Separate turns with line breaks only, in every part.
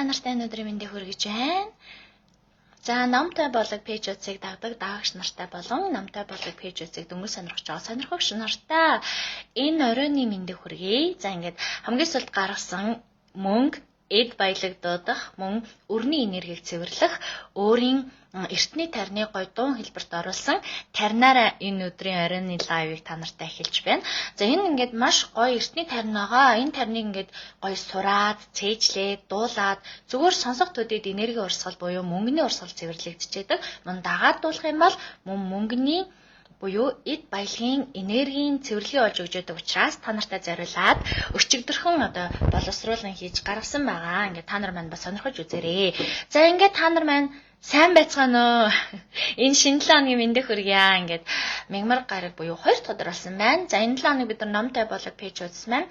Та нартай өнөөдрийн мэндийг хүргэж байна. За намтай болог пэйжүүдийг дагдаг даагч нартай болон намтай болог пэйжүүдийг дөнгөж сонирхож байгаа сонирхогч нартай энэ оройны мэндийг хүргэе. За ингээд хамгийн сүүлд гаргасан мөнгө эд баялаг дуудах, мөн өрний энергийг цэвэрлэх, өөрийн эртний тарны гой дуун хэлбэрт оруулсан тарнаараа энэ өдрийн оройны лайвыг та нартай эхэлж байна. За энэ ингээд маш гоё эртний тарн байгаа. Энэ тарныг ингээд гоё сураад, цээжлээд, дуулаад зүгээр сонсох төдийд энергийн урсгал буюу мөнгөний урсгал цэвэрлэгдчихэд мөн дагаадуулах юм бол мөн мөнгөний буюу эд баялагын энергийн цэвэрлэгээ олж өгч байдаг учраас та нартай зориулаад өчигдөрхөн одоо боловсруулан хийж гаргасан байгаа. Ингээд та нар маань бас сонирхож үзээрэй. За ингээд та нар маань сайн байцгаана уу? Энэ шинэ 7 хоногийн мэндийг хүргье. Ингээд мягмар гараг буюу 2 дахь өдөр болсон байна. За энэ 7 хоног бид нар номтой болог пэйж үзсэн маань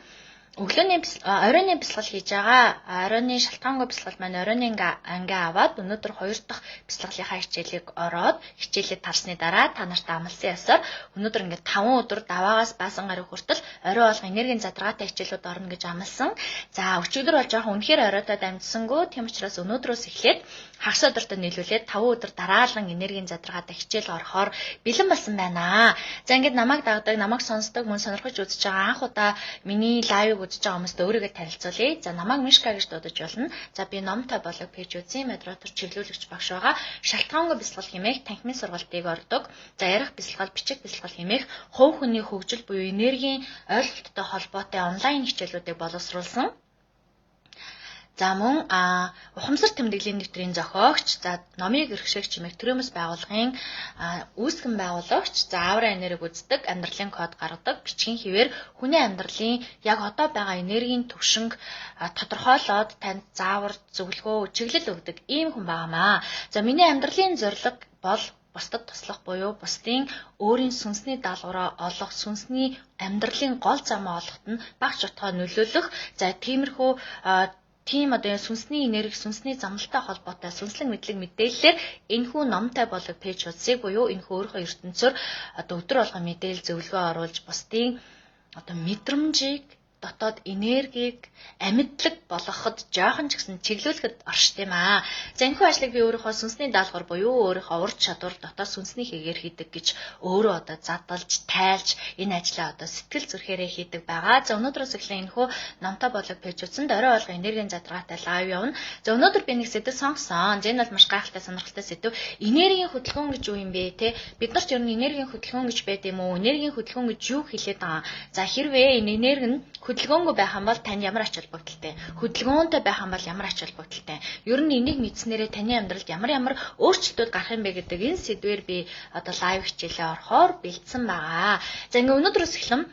өглөөний оройны бясалгал хийж байгаа. Оройны шалтгаангүй бясалгал маань оройны ангаа аваад өнөөдөр 2 дахь бясалгалынхаа хичээлийг ороод хичээлээ тарсны дараа та нартай амласан ясаар өнөөдөр ингээд 5 өдөр даваагаас баасан гараг хүртэл орой болго энергийн задаргаатай хичээлүүд орно гэж амласан. За өчигдөр бол жоохон үнэхээр оройтой дамжсангүй. Тийм учраас өнөөдрөөс эхлээд хагас өдөртөө нийлүүлээд 5 өдөр дараалан энергийн задаргаатай хичээл орохоор бэлэн болсон байна. За ингээд намайг дагдаг, намайг сонсдог, мөн сонирхож үзэж байгаа анх удаа миний лайвыг үзэж байгаа хүмүүст өөрийгөө танилцуулъя. За намайг Мишка гэж дуудаж болно. За би номтой болог пэйжүүдийн модератор чиглүүлэгч багш байгаа. Шалтгаангүй бясалгал хэмээх танхимын сургалтыг ордог. За ярих бясалгал, бичих бясалгал хэмээх хувь хүний хөгжил буюу энергийн ойлголттой холбоотой онлайн хичээлүүдийг боловсруулсан. За мөн ухамсар тэмдэглэлийн нэвтрийн зохиогч, за номыг эрхшээгч хэмээх төрөөмөс байгууллагын үүсгэн байгуулагч, за ааврын энерги үздэг, амьдралын код гаргадаг, бичгийн хэвээр хүний амьдралын яг одоо байгаа энергийн төвшинг тодорхойлоод танд заавар, зөвлөгөө, чиглэл өгдөг ийм хүн байгаамаа. За миний амьдралын зорилго бол бусдад туслах буюу бусдын өөрийн сүнсний даалгавраа олох, сүнсний амьдралын гол замаа олоход нь багц утгаа нөлөөлөх. За тиймэрхүү тийм одоо сүнсний энерги, сүнсний замналтай холбоотой сүнслэг мэдлэг мэдээллээр энэхүү номтой болог пэйжүүдсийг буюу энэхүү өөрийнхөө ертөнцөөр одоо өдөр болгон мэдээлэл зөвлөгөө оруулж бусдын одоо мэдрэмжийг, дотоод энергийг амьдлаг болгоход жоохон ч гэсэн чиглүүлэхэд оршд юм аа. За энэхүү ажлыг би өөрийнхөө сүнсний даалгавар буюу өөрийнхөө ур чадвар дотоод сүнсний хийгээр хийдэг гэж өөрөө одоо задалж, тайлж энэ ажлаа одоо сэтгэл зүрхээрээ хийдэг байгаа. За өнөөдрөөс эхлэн энэхүү номтой болог пэйжүүдсэнд орой болгон энергийн задрагатай лайв явна. За өнөөдөр би нэг сэдв сонгосон. Энэ бол маш гайхалтай сонирхолтой сэдв. Энергийн хөдөлгөөн гэж юу юм бэ те? Бид нарт ер нь энергийн хөдөлгөөн гэж байд юм уу? Энергийн хөдөлгөөн гэж юу хэлээд байгаа? За хэрвээ энэ энерги нь хөдөлгөөнгүй байх юм бол тань ямар ач холбогдолтой? Хөдөлгөөнтэй байх юм бол ямар ач холбогдолтой? Ер нь энийг мэдснээрээ таны амьдралд ямар өөрчлөлтүүд гарах юм бэ гэдэг энэ сэдвээр би одоо лайв хичээлээ орохоор бэлдсэн байгаа. За ингээ өнөөдрөөс эхлэн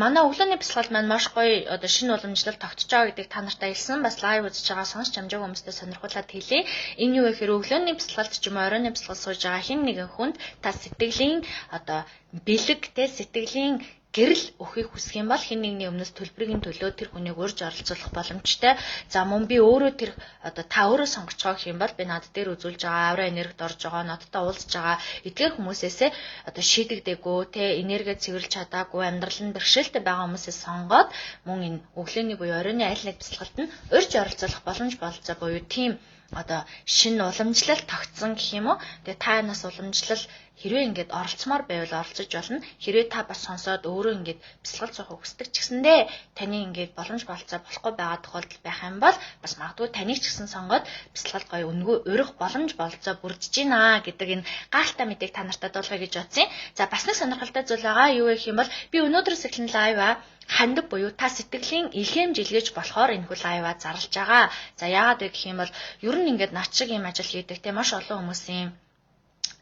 манай өглөөний бясалгал маань маш гоё одоо шинэ уламжлалт тогтож байгаа гэдгийг та нартай хэлсэн. Бас лайв үзэж байгаа сонсч амжаагүй хүмүүстээ сонирхуулаад хэлье. Энэ юу гэхээр өглөөний бясалгалт ч юм уу оройн бясалгал сууж байгаа хэн нэгэн хүнд та сэтгэлийн одоо бэлэг те сэтгэлийн гэрэл өхийг хүсэх юм бол хэн нэгний өмнөөс төлбөрийн төлөө тэр хүнийг урьж оролцуулах боломжтой. За мөн би өөрөө тэр одоо та өөрөө сонгож байгаа гэх юм бол би над дээр үзүүлж байгаа авраа энергид орж байгаа, надтай уулзж байгаа эдгээр хүмүүсээсээ одоо шийдэгдээгүй те энерги цэвэрлж чадаагүй амьдрал нь бэрхшээлтэй байгаа хүмүүсээс сонгоод мөн энэ өглөөний буюу оройны аль нэг бясалгалд нь урьж оролцуулах боломж болцоо буюу тийм одоо шинэ уламжлалт тогтсон гэх юм уу. Тэгээ та нас уламжлал хэрвээ ингээд оролцмоор байвал оролцож болно. Хэрвээ та бас сонсоод өөрөө ингээд бясалгал суухыг хүсдэг ч гэсэндээ таны ингээд боломж болцоо болохгүй байгаа тохиолдол байх юм бол бас магадгүй таныг ч гэсэн сонгоод бясалгалд гоё өнгөө өрөх боломж болцоо бүрдэж байна гэдэг энэ гайхалтай мэдээг та нартай дуулгая гэж бодсон. За бас нэг сонирхолтой зүйл байгаа. Юу гэх юм бол би өнөөдрөөс эхлэн лайва хандаг буюу та сэтгэлийн илгээмж илгээж болохоор энэхүү лайваа зарлж байгаа. За яагаад вэ гэх юм бол ер нь ингээд над шиг юм ажил хийдэг те маш олон хүмүүсийн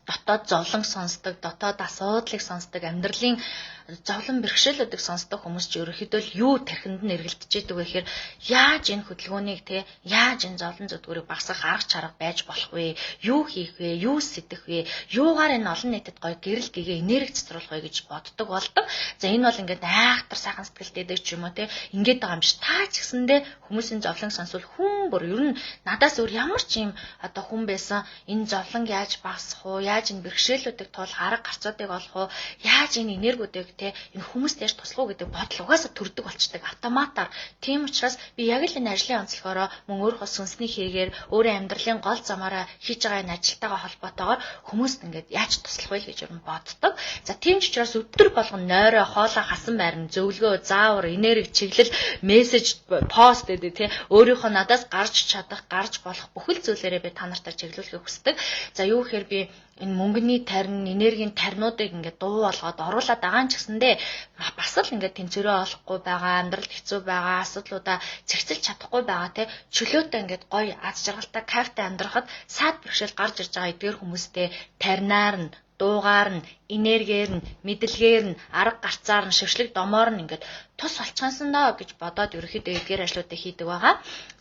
дотоод зовлон сонсдог, дотоод асуудлыг сонсдог, амьдралын зовлон бэрхшээлүүдийг сонсдог хүмүүс ч ерөөхдөө л юу тархинд нь эргэлдэж идэг вэ гэхээр яаж энэ хөдөлгөөнийг те яаж энэ зовлон зүдгүүрийг багасгах арга чарга байж болох вэ? Юу хийх вэ? Юу сэтгэх вэ? Юугаар энэ олон нийтэд гоё гэрэл гэгээ энерги цэцруулах вэ гэж боддог болдог. За энэ бол ингээд айхтар сайхан сэтгэлтэй дэг ч юм уу те ингээд байгаа юм шиг таа ч гэсэндээ хүмүүсийн зовлонг сонсвол хүн бүр ер нь надаас өөр ямар ч юм одоо хүн байсан энэ зовлонг яаж багасгах вэ? Яаж энэ бэрхшээлүүдийг туулах арга гарцуудыг олох вэ? Яаж энэ энергиудыг те энэ хүмүүст яаж туслах уу гэдэг бодол угаасаа төрдөг болчдөг автоматар. Тийм учраас би яг л энэ ажлын онцлогоороо мөн өөрийнхөө сүнсний хэрэгээр өөрийн амьдралын гол замаараа хийж байгаа энэ ажилтайгаа холбоотойгоор хүмүүст ингээд яаж туслах вэ гэж юм боддог. За тийм ч учраас өдөр болгон нойроо хоолоо хасан байрна зөвлөгөө, заавар, энерги, чиглэл, мессеж, пост гэдэг те өөрийнхөө надаас гарч чадах, гарч болох бүхэл зүйлээрээ би та нартай чиглүүлэхийг хүсдэг. За юу гэхээр би энэ мөнгөний тарин, энергийн таринуудыг ингээд дуу болгоод оруулаад байгаа юм ч гэсэндээ бас л ингээд тэнцвэрээ олохгүй байгаа, амьдралд хэцүү байгаа, асуудлуудаа зэгцэлж чадахгүй байгаа те чөлөөтэй ингээд гоё аз жаргалтай, кайфтай амьдрахад саад бэрхшээл гарч ирж байгаа эдгээр хүмүүстэй таринаар нь дуугаар нь, энергээр нь, мэдлэгээр нь, арга гарцаар нь, шившлэг домоор нь ингээд тус болчихсон доо гэж бодоод ерөөхдөө эдгээр ажлуудыг хийдэг байгаа.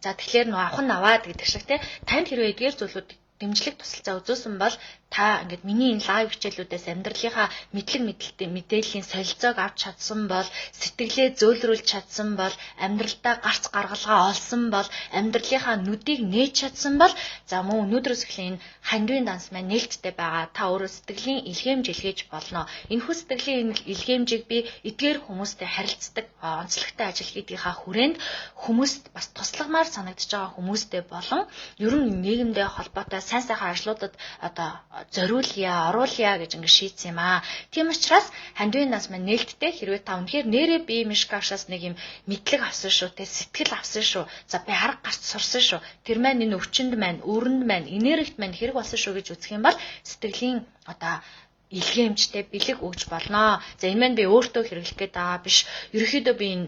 За тэгэхээр авах нь аваад гэдэг шиг те танд хэрвээ эдгээр зүйлүүд дэмжлэг тусалцаа үзүүлсэн бол та ингээд миний энэ лайв хичээлүүдээс амьдралынхаа мэдээллийн солилцоог авч чадсан бол сэтгэлээ зөөлрүүлж чадсан бол амьдралдаа гарц гаргалгаа олсон бол амьдралынхаа нүдийг нээж чадсан бол за мөн өнөөдрөөс эхлэн энэ хандвийн данс маань нээлттэй байгаа та өөрөө сэтгэлийн илгээмж илгээж болно. Энэхүү сэтгэлийн илгээмжийг би эдгээр хүмүүстэй харилцдаг онцлогтой ажил хийдгийнхаа хүрээнд хүмүүст бас тусламаар санагдаж байгаа хүмүүстэй болон ер нь нийгэмдээ холбоотой сайн сайхан ажлуудад одоо зориулъя, оруулъя гэж ингэ шийдсэн юм аа. Тийм учраас хандвийн данс маань нээлттэй хэрвээ та үнэхээр нэрээ бие мишкашаас нэг юм мэдлэг авсан шүү, те сэтгэл авсан шүү. За би арга гарч сурсан шүү. Тэр маань энэ өвчнөд маань, өрөнд маань, энергит маань хэрэг болсон шүү гэж үзэх юм бол сэтгэлийн одоо илгээмжтэй бэлэг өгж болно. За энэ маань би өөртөө хэрэглэх гээд байгаа биш. Ерөнхийдөө би энэ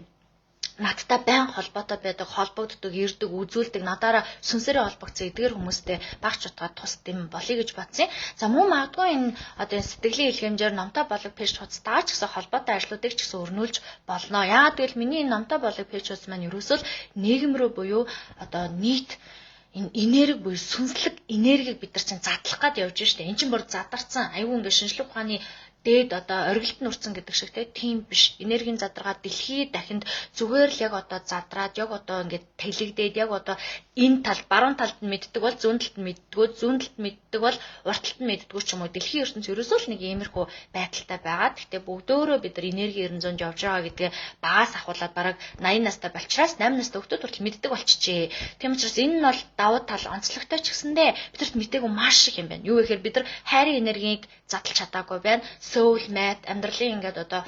надтай байн холбоотой байдаг, холбогддог, ирдэг, үзүүлдэг, надаараа сүнсээрээ холбогдсон эдгээр хүмүүстэй багч утгаад тус дэм болъё гэж бодсон. За мөн магадгүй энэ одоо сэтгэлийн илгээмжээр номтой болог пэйж хуудас дааж гэсэн холбоотой ажлуудыг ч гэсэн өрнүүлж болно. Яагаад гэвэл миний энэ номтой болог пэйж хуудас маань ерөөсөө нийгэм рүү буюу одоо нийт энэ энерги буюу сүнслэг энергийг бид нар чинь задлах гээд явж штэ. Эн чинь бүр задарсан. Айгүй ингээ шинжлэх ухааны дээд одоо оргилд нурцсан гэдэг шиг тийм биш. Энергийн задаргаа дэлхий дахинд зүгээр л яг одоо задраад яг одоо ингээд тэлэгдээд яг одоо энэ тал баруун талд нь мэддэг бол зүүн талд нь мэддэггүй, зүүн талд мэддэг бол урт талд нь мэддэггүй ч юм уу. Дэлхийн ертөнц ерөөсөө л нэг иймэрхүү байдалтай байгаа. Гэхдээ бүгдөө бид нар энерги 900 явж байгаа гэдгээ багаас ахуулаад бараг 80 настай болчраас 8 настай хүүхдүүд хүртэл мэддэг болчихжээ. Тийм учраас энэ нь бол давуу тал онцлогтой ч гэсэндээ бидэрт мэдээгүй маш их юм байна. Юу гэхээр бид нар хайрын энергийг задлж чадаагүй байна. Сөүл мэт амьдралын ингээд одоо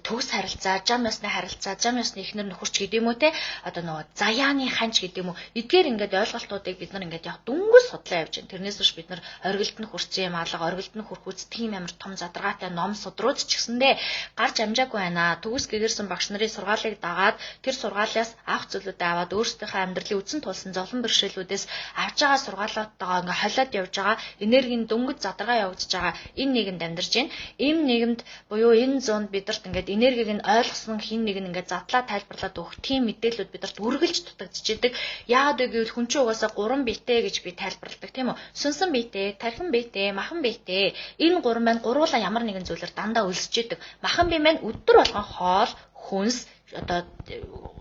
төгс харилцаа, жам ёсны харилцаа, жам ёсны ихнэр нөхөрч гэдэг юм уу те одоо нөгөө заяаны ханч гэдэг юм уу эдгээр ингээд ойлголтуудыг бид нар ингээд яг дүнгийн судлаа явж байна. Тэрнээс биш бид нар оргилд нь хүрсэн юм алга, оргилд нь хүрхүүц тийм амар том задаргаатай ном судрууд ч гэсэндээ гарч амжаагүй байна. Төгс гэгэрсэн багш нарын сургаалыг дагаад тэр сургаалаас авах зүйлүүдээ аваад өөрсдийнхөө амьдралын үдсэн тулсан зовлон бэрхшээлүүдээс авж байгаа сургаалуудтайгаа ингээд холиод явж байгаа энергийн дөнгөж задаргаа явагдаж байгаа энэ нийгэмд амьдарч байна. Ийм нийгэмд буюу энэ зүүн бидэрт ингээд энергийг нь ойлгосон хин нэг нь ингээд задлаа тайлбарлаад өгөх тийм мэдээлэлүүд бидэрт үргэлж дутагдчихэдэг. Яагаад гэвэл хүн чинь угаасаа 3 биетэй гэж би тайлбарладаг тийм үү? Сүнсэн биетэй, тархин биетэй, махан биетэй. Энэ 3 маань гурвуулаа ямар нэгэн зүйлээр дандаа өлсөж идэг. Махан бие маань өдөр болгон хоол, хүнс одоо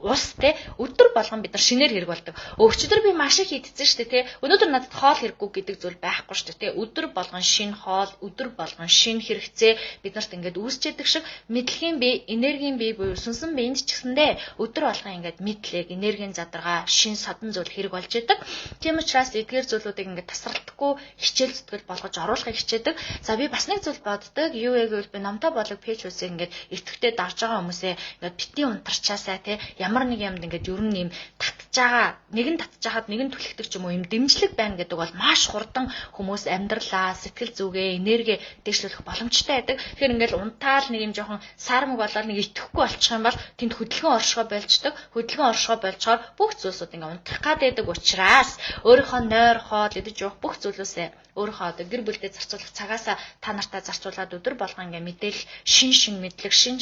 ус те өдөр болгон бид нар шинээр хэрэг болдог. Өчигдөр би маш их идсэн шүү дээ те. Өнөөдөр надад хоол хэрэггүй гэдэг зүйл байхгүй шүү дээ те. Өдөр болгон шинэ хоол, өдөр болгон шинэ хэрэгцээ биднэрт ингээд үүсчээдэг шиг мэдлэгийн бие, энергийн бие буюу сүнсэн биенд ч гэсэндээ өдөр болгон ингээд мэдлэг, энергийн задаргаа, шинэ садан зүйл хэрэг болж идэг. Тийм учраас эдгээр зүйлүүдийг ингээд тасралтгүй хичээл зүтгэл болгож оруулахыг хичээдэг. За би бас нэг зүйл боддог. Юу вэ гэвэл би номтой болог пэйж үсээ ингээд итгэвтэй дарж байгаа хүмүүсээ ингээд битгий унтарчаасаа те ямар нэг юмд ингээд ер нь юм татж байгаа нэг нь татж хаад нэг нь түлхдэг ч юм уу юм дэмжлэг байна гэдэг бол маш хурдан хүмүүс амьдралаа сэтгэл зүгээ энерги дэвшлүүлэх боломжтой байдаг. Тэгэхээр ингээд унтаал нэг юм жоохон сармаг болоод нэг итгэхгүй болчих юм бол тэнд хөдөлгөөн оршихоо болждаг. Хөдөлгөөн оршихоо болчоор бүх зүйлсүүд ингээд унтах гад байдаг учраас өөрийнхөө нойр хоол идэж явах бүх зүйлөөсөө өөрийнхөө одоо гэр бүлдээ зарцуулах цагаасаа та нартаа зарцуулаад өдөр болгон ингээд мэдээлэл шин мэдлэг шин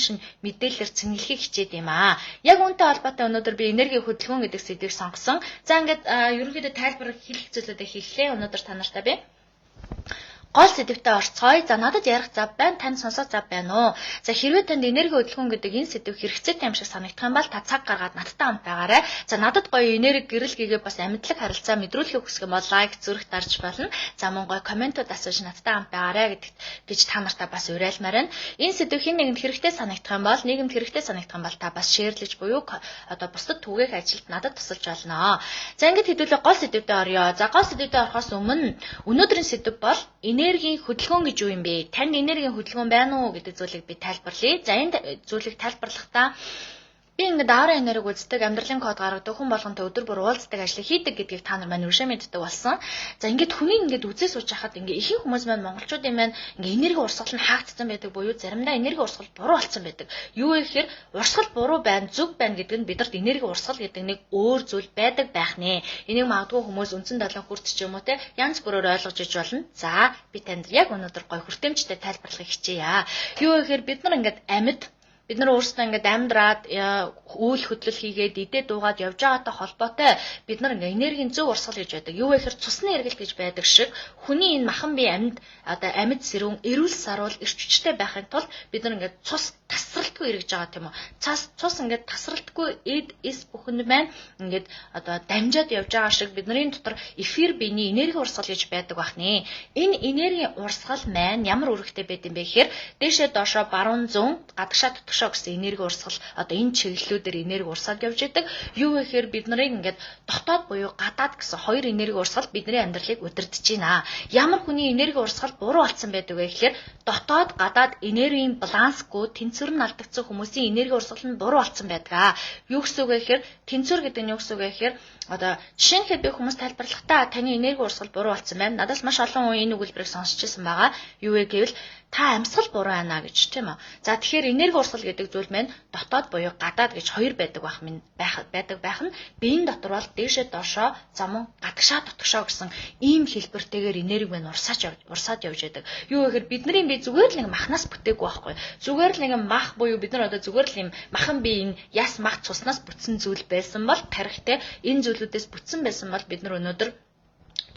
мэдээлэлээр цэнгэлхийг хичээд юм аа. Яг үүнтэй холбоотой өнөөдөр би энерги хөдөлгөөн гэдэг сэдвийг сонгосон. За ингээд ерөнхийдөө тайлбар хэлэх зүйлүүдээ хэллээ. Өнөөдөр та нартай би гол сэдвтэй орцгоё. За надад ярих зав байна, танд сонсох зав байна уу? За хэрвээ танд энерги хөдөлгөөн гэдэг энэ сэдв хэрэгцээтэй юм шиг санагдах юм бол та цаг гаргаад надтай хамт байгаарай. За надад гоё энерги гэрэл гэгээ бас амьдлаг харилцаа мэдрүүлэхийг хүсэх юм бол лайк зүрх дарж болно. За мөн гоё комментууд асууж надтай хамт байгаарай гэж та нартай бас уриалмаар байна. Энэ сэдв хэн нэгэнд хэрэгтэй санагдах юм бол нийгэмд хэрэгтэй санагдах юм бол та бас шеэрлэж буюу одоо бусдад түгээх ажилд надад тусалж болно. За ингээд хэдүүлээ гол сэдвүүдэд орё. За гол сэдвүүдэд орохоос өмнө өнөөдрийн сэдв бол энергийн хөдөлгөөн гэж юу юм бэ? Танд энергийн хөдөлгөөн байна уу гэдэг зүйлийг би тайлбарлая. За энэ зүйлийг тайлбарлахдаа би ингээд аара энерги үздэг, амьдралын код гаргадаг, хүн болгонтой өдөр бүр уулздаг ажлыг хийдэг гэдгийг та нар маань үршээ мэддэг болсон. За ингээд хүний ингээд үзээ сууж хахад ингээд ихэнх хүмүүс маань монголчуудын маань ингээд энерги урсгал нь хаагдсан байдаг буюу заримдаа энерги урсгал буруу болсон байдаг. Юу вэ гэхээр урсгал буруу байна, зөв байна гэдэг нь бидэрт энерги урсгал гэдэг нэг өөр зүйл байдаг байх нэ. Энийг магадгүй хүмүүс үндсэн далайн хүрт ч юм уу те янз бүрээр ойлгож иж болно. За би танд яг өнөөдөр гой хүртээмжтэй тайлбарлахыг хичээе. Юу вэ гэхээр бид нар ингээд амьд бид нар өөрсдөө ингээд амьдраад үйл хөдлөл хийгээд идээ дуугаад явж байгаатай холбоотой бид нар ингээд энергийн зөв урсгал гэж байдаг. Юу вэ гэхээр цусны эргэлт гэж байдаг шиг хүний энэ махан бие амьд сэрүүн эрүүл саруул эрч хүчтэй байхын тулд бид нар ингээд цус тасралтгүй эргэж байгаа тийм үү. Цус ингээд тасралтгүй эд эс бүхэнд маань ингээд одоо дамжаад явж байгаа шиг бидний дотор эфир биений энерги урсгал гэж байдаг бахнэ. Энэ энергийн урсгал маань ямар үүрэгтэй байд юм бэ гэхээр дээшээ доошоо баруун зүүн гадагшаа дотгошоо гэсэн энерги урсгал одоо энэ чиглэлүүдээр энерги урсгаад явж байдаг. Юу вэ гэхээр бид нарыг ингээд дотоод буюу гадаад гэсэн хоёр энерги урсгал бидний амьдралыг удирдах байна. Ямар хүний энерги урсгал буруу болсон байдаг вэ гэхээр дотоод гадаад энергийн балансгүй тэнцвэр нь алдагдсан хүмүүсийн энерги урсгал нь буруу болсон байдаг. Юу гэсэн үг вэ гэхээр тэнцвэр гэдэг нь юу гэсэн үг вэ гэхээр одоо жишээлбэл би хүмүүс тайлбарлахдаа таны энерги урсгал буруу болсон байна. Надаас маш олон хүн энэ өгүүлбэрийг сонсч ирсэн байгаа. Юу вэ гэвэл та амьсгал буруу байна гэж тийм үү. За тэгэхээр энерги урсгал гэдэг зүйл маань дотоод буюу гадаад гэж хоёр байдаг байх нь биеийн дотор бол дээшээ доошоо замун гадагшаа дотгошоо гэсэн ийм хэлбэртэйгээр энерги маань урсаад явж байдаг. Юу гэхээр бидний бие зүгээр л нэг махнаас бүтээгүй байхгүй. Зүгээр л нэг мах буюу бид нар одоо зүгээр л юм махан бие энэ яс мах цуснаас бүтсэн зүйл байсан бол тарихтай энэ зүйлүүдээс бүтсэн байсан бол бид нар өнөөдөр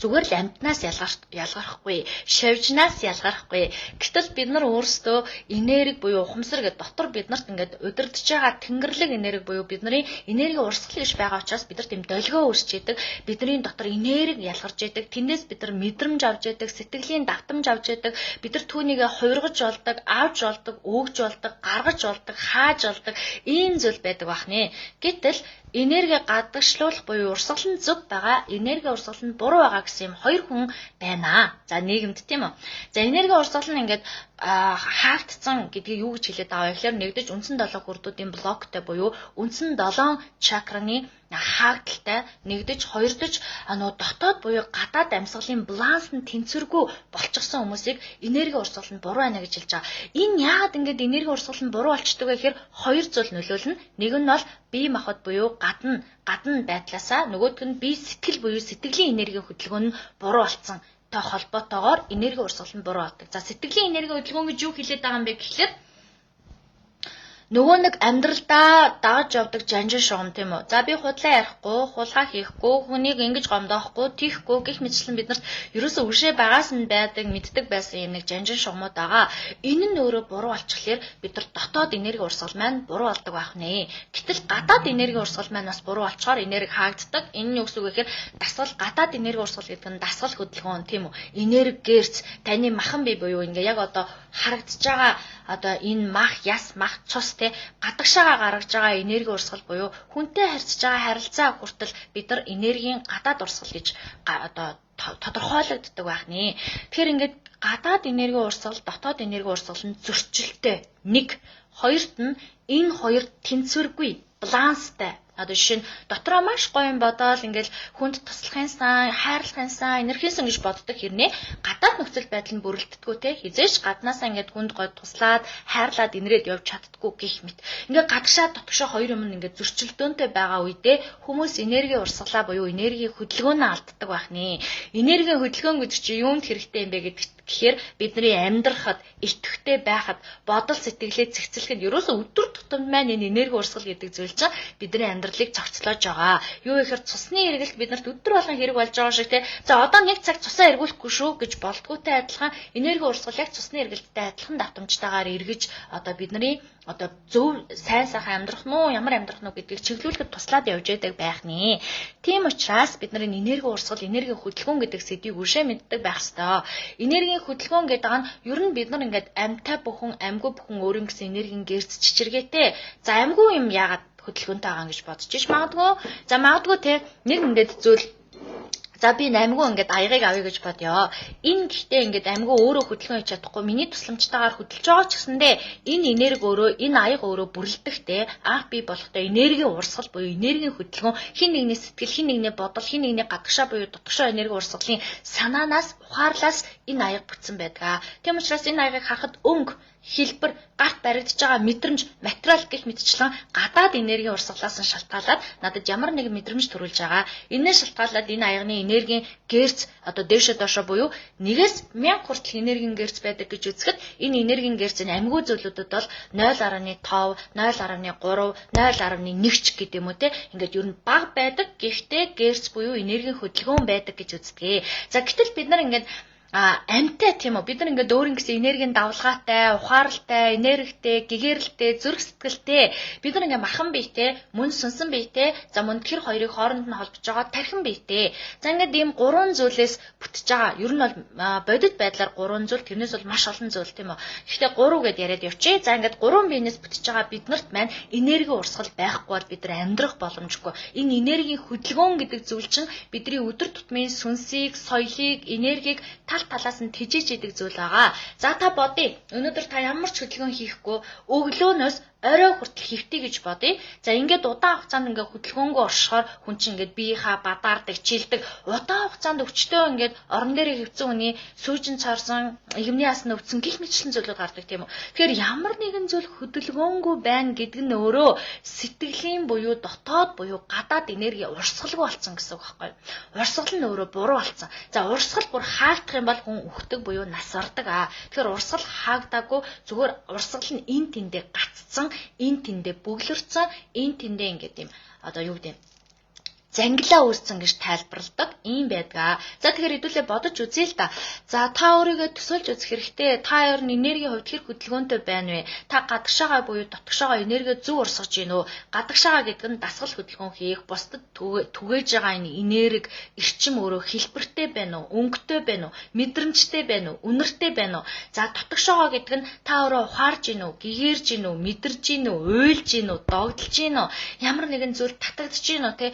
зүгээр л амьтнаас ялгарахгүй, шавжнаас ялгарахгүй. Гэтэл бид нар өөрсдөө энерги буюу ухамсар гэдэг дотор биднэрт ингээд удирдах байгаа тэнгэрлэг энерги буюу бидний энерги урсгал гэж байгаа учраас бид нар тийм долгио үүсч идэг. Бидний дотор энерги ялгарч идэг. Тэндээс бид нар мэдрэмж авч идэг, сэтгэлийн давтамж авч идэг. Бид нар түүнийгээ хувиргаж болдог, авж болдог, өгж болдог, гаргаж болдог, хааж болдог ийм зүйл байдаг бахнэ. Гэтэл энерги гадагшлуулах буюу урсгал нь зөв байгаа, энерги урсгал нь буруу байгаа гэсэн юм хоёр хүн байна. За нийгэмд тийм үү. За энерги урсгал нь ингээд хаагдсан гэдгийг юу гэж хэлээд байгаа вэ гэхээр нэгдэж үндсэн 7 хүрдүүдийн блоктой буюу үндсэн 7 чакраны хаагдaltaй нэгдэж хоёрдож дотоод буюу гадаад амьсгалын баланс нь тэнцвэргүй болчихсон хүмүүсийг энерги урсгал нь буруу байна гэж хэлж байгаа. Энэ яагаад ингээд энерги урсгал нь буруу болчдөг вэ гэхээр хоёр зүйл нөлөөлнө. Нэг нь бол бие махбод буюу гадна байдлаасаа нөгөөх нь бие сэтгэл буюу сэтгэлийн энергийн хөдөлгөөн нь буруу болсон. Та холбоотойгоор энерги урсгал нь буруу болдог. За сэтгэлийн энерги хөдөлгөөн гэж юу хэлээд байгаа юм бэ гэхлээр нөгөө нэг амьдралдаа дагаж явдаг жанжин шугам тийм үү. За би худлаа ярихгүй, хулгай хийхгүй, хүнийг ингэж гомдоохгүй, тийхгүй гэх мэтчлэн биднэрт ерөөсөө үшээ багаас нь байдаг, мэддэг байсан юм нэг жанжин шугамуд байгаа. Энэ нь өөрөө буруу болчихлоор бид нар дотоод энерги урсгал маань буруу болдог байх нэ. Гэтэл гадаад энерги урсгал маань бас буруу болчоор энерги хаагддаг. Энэ нь юу гэсэн үг гэхээр дасгал гадаад энерги урсгал гэдэг нь дасгал хөдөлгөөн тийм үү. Энерги гэрц таны махан бие буюу ингээ яг одоо харагдаж байгаа одоо энэ мах, яс, мах, цус гадагшаага гаргаж байгаа энерги урсгал буюу хүнтэй харьцаж байгаа харилцаа хүртэл бид нар энергийн гадаад урсгал гэж одоо тодорхойлогддог байх нэ. Тэгэхээр ингээд гадаад энерги урсгал, дотоод энерги урсгал нь зөрчилтэй. Нэг, хоёрт нь энэ хоёр тэнцвэргүй, баланстай. Одоо жишээ нь дотроо маш гоё юм бодоол ингээл хүнд туслахын сан, хайрлахын сан, энерхийн сан гэж боддог хэрнээ гадаад нөхцөл байдал нь бүрэлдэхгүйте хизээш гаднаасаа ингээд хүнд гоё туслаад хайрлаад инрээд явж чаддггүй гэх мэт. Ингээд гадагшаа дотгошоо хоёр юм ингээд зөрчилдөөнтэй байгаа үедээ хүмүүс энерги урсгалаа буюу энерги хөдөлгөөнөө алддаг байх нэ. Энергийн хөдөлгөөн гэдэг чинь юунд хэрэгтэй юм бэ гэхээр бидний амьдрахад, итгэвтэй байхад, бодол сэтгэлээ цэгцлэхэд ерөөсөө өдөр тутамд маань энэ энерги урсгал гэдэг зүйл чинь бидний амьдралыг цогцлоож байгаа. Юу гэхээр цусны эргэлт биднэрт өдөр болгон хэрэг болж байгаа шиг те. За одоо нэг цаг цусаа эргүүлэхгүй шүү гэж болдгоотой адилхан энерги урсгал яг цусны эргэлттэй адилхан давтамжтайгаар эргэж одоо бидний одоо зөв сайн сайхан амьдрах нь уу ямар амьдрах нь уу гэдгийг чиглүүлэхэд туслаад явж байдаг байх нэ. Тийм учраас бид нарын энерги урсгал, энерги хөдөлгөөн гэдэг сэдвийг үшээ мэддэг байх ёстой. Энергийн хөдөлгөөн гэдэг нь ер нь бид нар ингээд амьтай бүхэн, амьгүй бүхэн өөрийн гэсэн энергийн гэрц чичиргээтэй. За амьгүй юм яагаад хөдөлгөөнтэй байгаа гэж бодож ич магадгүй. За магадгүй те нэг ингээд зүйл за би амьгүй ингээд аягыг авъя гэж бодё. Энэ гэхдээ ингээд амьгүй өөрөө хөдөлгөөн хийж чадахгүй миний тусламжтайгаар хөдөлж байгаа ч гэсэндээ энэ энерги өөрөө энэ аяга өөрөө бүрлдэхтэй анх бий болохтой энергийн урсгал буюу энергийн хөдөлгөөн хин нэгний сэтгэл, хин нэгний бодол, хин нэгний гадагшаа буюу дотгошоо энерги урсгалын санаанаас, ухаарлаас энэ аяга бүтсэн байдаг. Тийм учраас энэ аягийг харахад өнгө хэлбэр гарт баригдаж байгаа мэдрэмж материал гэх мэтчлэн гадаад энергийн урсгалаас нь шалтгаалаад надад ямар нэгэн мэдрэмж төрүүлж байгаа. Энээс шалтгаалаад энэ аягны энергийн гэрц одоо дээшээ доошоо буюу 1-ээс 1000 хүртэл энергийн гэрц байдаг гэж үзэхэд энэ энергийн гэрц нь амьгүй зүйлүүдэд бол 0.5, 0.3, 0.1 ч гэдэг юм уу те. Ингээд ер нь бага байдаг. Гэхдээ гэрц буюу энергийн хөдөлгөөн байдаг гэж үздэг. За гэтэл бид нар ингээд амьтай тийм үү бид нар ингээд өөр ингэсэн энергийн давлгаатай, ухаарлтай, энергитэй, гэгэрэлтэй, зүрх сэтгэлтэй бид нар ингээд махан биетэй, мөн сүнсэн биетэй, за мөн тэр хоёрыг хооронд нь холбож байгаа тархин биетэй. За ингээд ийм гурван зүйлээс бүтэж байгаа. Ер нь бол бодит байдлаар гурван зүйл, тэрнээс бол маш олон зүйл тийм үү. Гэхдээ 3 гэд яриад явчих. За ингээд гурван биенээс бүтэж байгаа биднэрт маань энерги урсгал байхгүй бол бид нар амьдрах боломжгүй. Энэ энергийн хөдөлгөөн гэдэг зүйл чинь бидний өдөр тутмын сүнсийг, соёлыг, энергийг талаас нь тэжээж идэг зүйл байгаа. За та бодъё. Өнөөдөр та ямар ч хөдөлгөөн хийхгүй өглөөнөөс орой хүртэл хэвтий гэж бодъё. За ингээд удаан хугацаанд ингээд хөдөлгөөнгөө оршихоор хүн чинь ингээд биеийнхаа бадаардаг, чилдэг, удаан хугацаанд өвчтөө ингээд орон дээр хэвцэн хүний сүүжин цаарсан, игэмний ясны өвцөн гих мэтчлэн зүйлүүд гардаг тийм үү. Тэгэхээр ямар нэгэн зүйл хөдөлгөөнгөө байна гэдэг нь өөрөө сэтгэлийн буюу дотоод буюу гадаад энерги урсгалгүй болсон гэсэн үг байхгүй юу? Урсгал нь өөрөө буруу болсон. За урсгал бүр хаагдах юм бол хүн үхдэг буюу насардаг аа. Тэгэхээр урсгал хаагдаагүй зүгээр урсгал нь эн тэндээ гаццсан, эн тэндээ бүглэрсэн, эн тэндээ ингээд юм одоо юу гэдэг зангилаа үүсцэн гэж тайлбарладаг юм байдаг. За тэгэхээр хэдүүлээ бодож үзье л да. За та өөрийгөө төсөөлж үзэх хэрэгтэй. Та ер нь энергийн хувьд хэр хөдөлгөөнтэй байна вэ? Та гадагшаага буюу дотгошоогоо энерги зөв урсгаж гин үү? Гадагшаага гэдэг нь дасгал хөдөлгөөн хийх, бусдад түгээж байгаа энэ энерги эрчим өөрөө хэлбэртэй байна уу? Өнгөтэй байна уу? Мэдрэмжтэй байна уу? Үнэртэй байна уу? За дотгошоогоо гэдэг нь та өөрөө ухаарж гин үү? Гэгэрж гин үү? Мэдэрж гин үү? Уйлж гин үү? Догдолж гин үү? Ямар нэгэн зүйл татагдж гин үү те?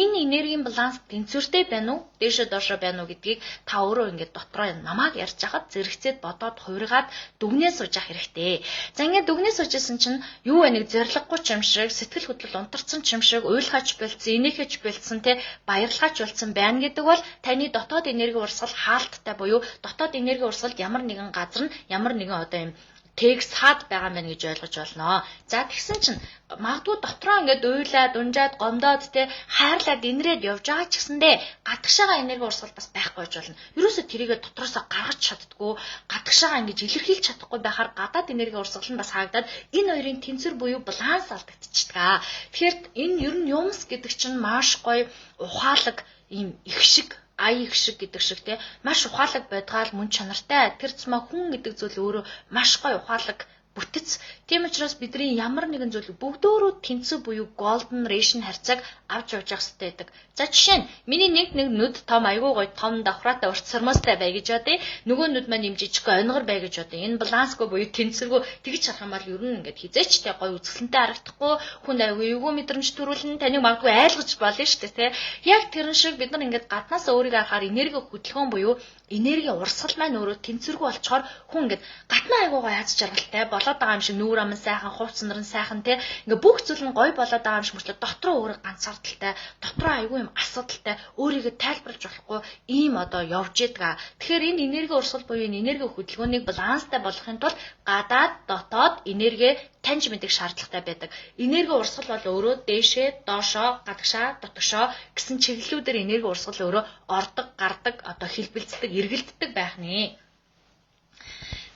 Энэ энергийн баланс тэнцвэртэй байна уу? Дээшээ доошоо байна уу гэдгийг та өөрөө ингээд дотроо намайг ярьж хахад зэрэгцээд бодоод хувиргаад дүгнээ сууж явах хэрэгтэй. За ингээд дүгнээ суужсэн чинь юу вэ нэг зориггүй ч юм шиг, сэтгэл хөдлөл унтарсан ч юм шиг, уйлгаач болцсон, инээхэж болцсон те баярлгаач болцсон байна гэдэг бол таны дотоод энерги урсгал хаалттай буюу дотоод энерги урсгалд ямар нэгэн газар нь ямар нэгэн одоо юм текст хаад байгаа мэн гэж ойлгож болно. За тэгсэн чинь магадгүй дотроо ингээд уйлаад, унжаад, гомдоод те хайрлаад инрээд явж байгаа ч гэсэндээ гадагшаага энерги урсгал бас байхгүй гэж болно. Ерөөсө тэрийгэ дотроосоо гаргаж чаддгүй, гадагшаага ингэж илэрхийлж чадахгүй байхаар гадаад энерги урсгал нь бас хаагдаад энэ хоёрын тэнцвэр буюу баланс алдагдчихдаг. Тэгэхээр энэ ер нь юмс гэдэг чинь маш гоё ухаалаг ийм их шиг ая их шиг гэдэг шиг те маш ухаалаг байдгаал мөн чанартай. Тэр цэма хүн гэдэг зүйл өөрөө маш гоё ухаалаг бүтэц. Тийм учраас бидний ямар нэгэн зүйл бүгдөө тэнцүү буюу golden ration харьцааг авч явж явах хэрэгтэй байдаг. За жишээ нь миний нэг нүд том айгүй гоё том давхраатай урт сармастай бай гэж бодъё. Нөгөө нүд маань юм жижиг онгор бай гэж бодъё. Энэ балансгүй буюу тэнцвэргүй тэгж харах юм бол ер нь ингээд хизээчтэй гоё үзэсгэлэнтэй харагдахгүй хүн айгүй эвгүй мэдрэмж төрүүлнэ. Таныг магадгүй айлгаж болно шүү дээ те. Яг тэрэн шиг бид нар ингээд гаднаас өөрийгөө харахаар энерги хөдөлгөөн буюу энерги урсгал маань өөрөө тэнцвэргүй болчоор хүн ингээд гаднаа айгуугаа яаж жаргалтай болоод байгаа юм шиг нүүр аман сайхан, хувцс нар нь сайхан те ингээд бүх зүйл нь гоё болоод байгаа юм шиг мөрчлөө дотроо өөрөө ганцаардaltaй, дотроо айгүй юм асуудалтай, өөрийгөө тайлбарлаж болохгүй ийм одоо явж идэг. Тэгэхээр энэ энерги урсгал буюу энэ энерги хөдөлгөөнийг баланстай болгохын тулд гадаад, дотоод энерги таньж мэдэх шаардлагатай байдаг. Энерги урсгал бол өөрөө дээшээ, доошоо, гадагшаа, дотгошоо гэсэн чиглэлүүдээр энерги урсгал өөрөө ордог, гардаг, одоо хэлбэлцдэг, эргэлддэг байх нэ.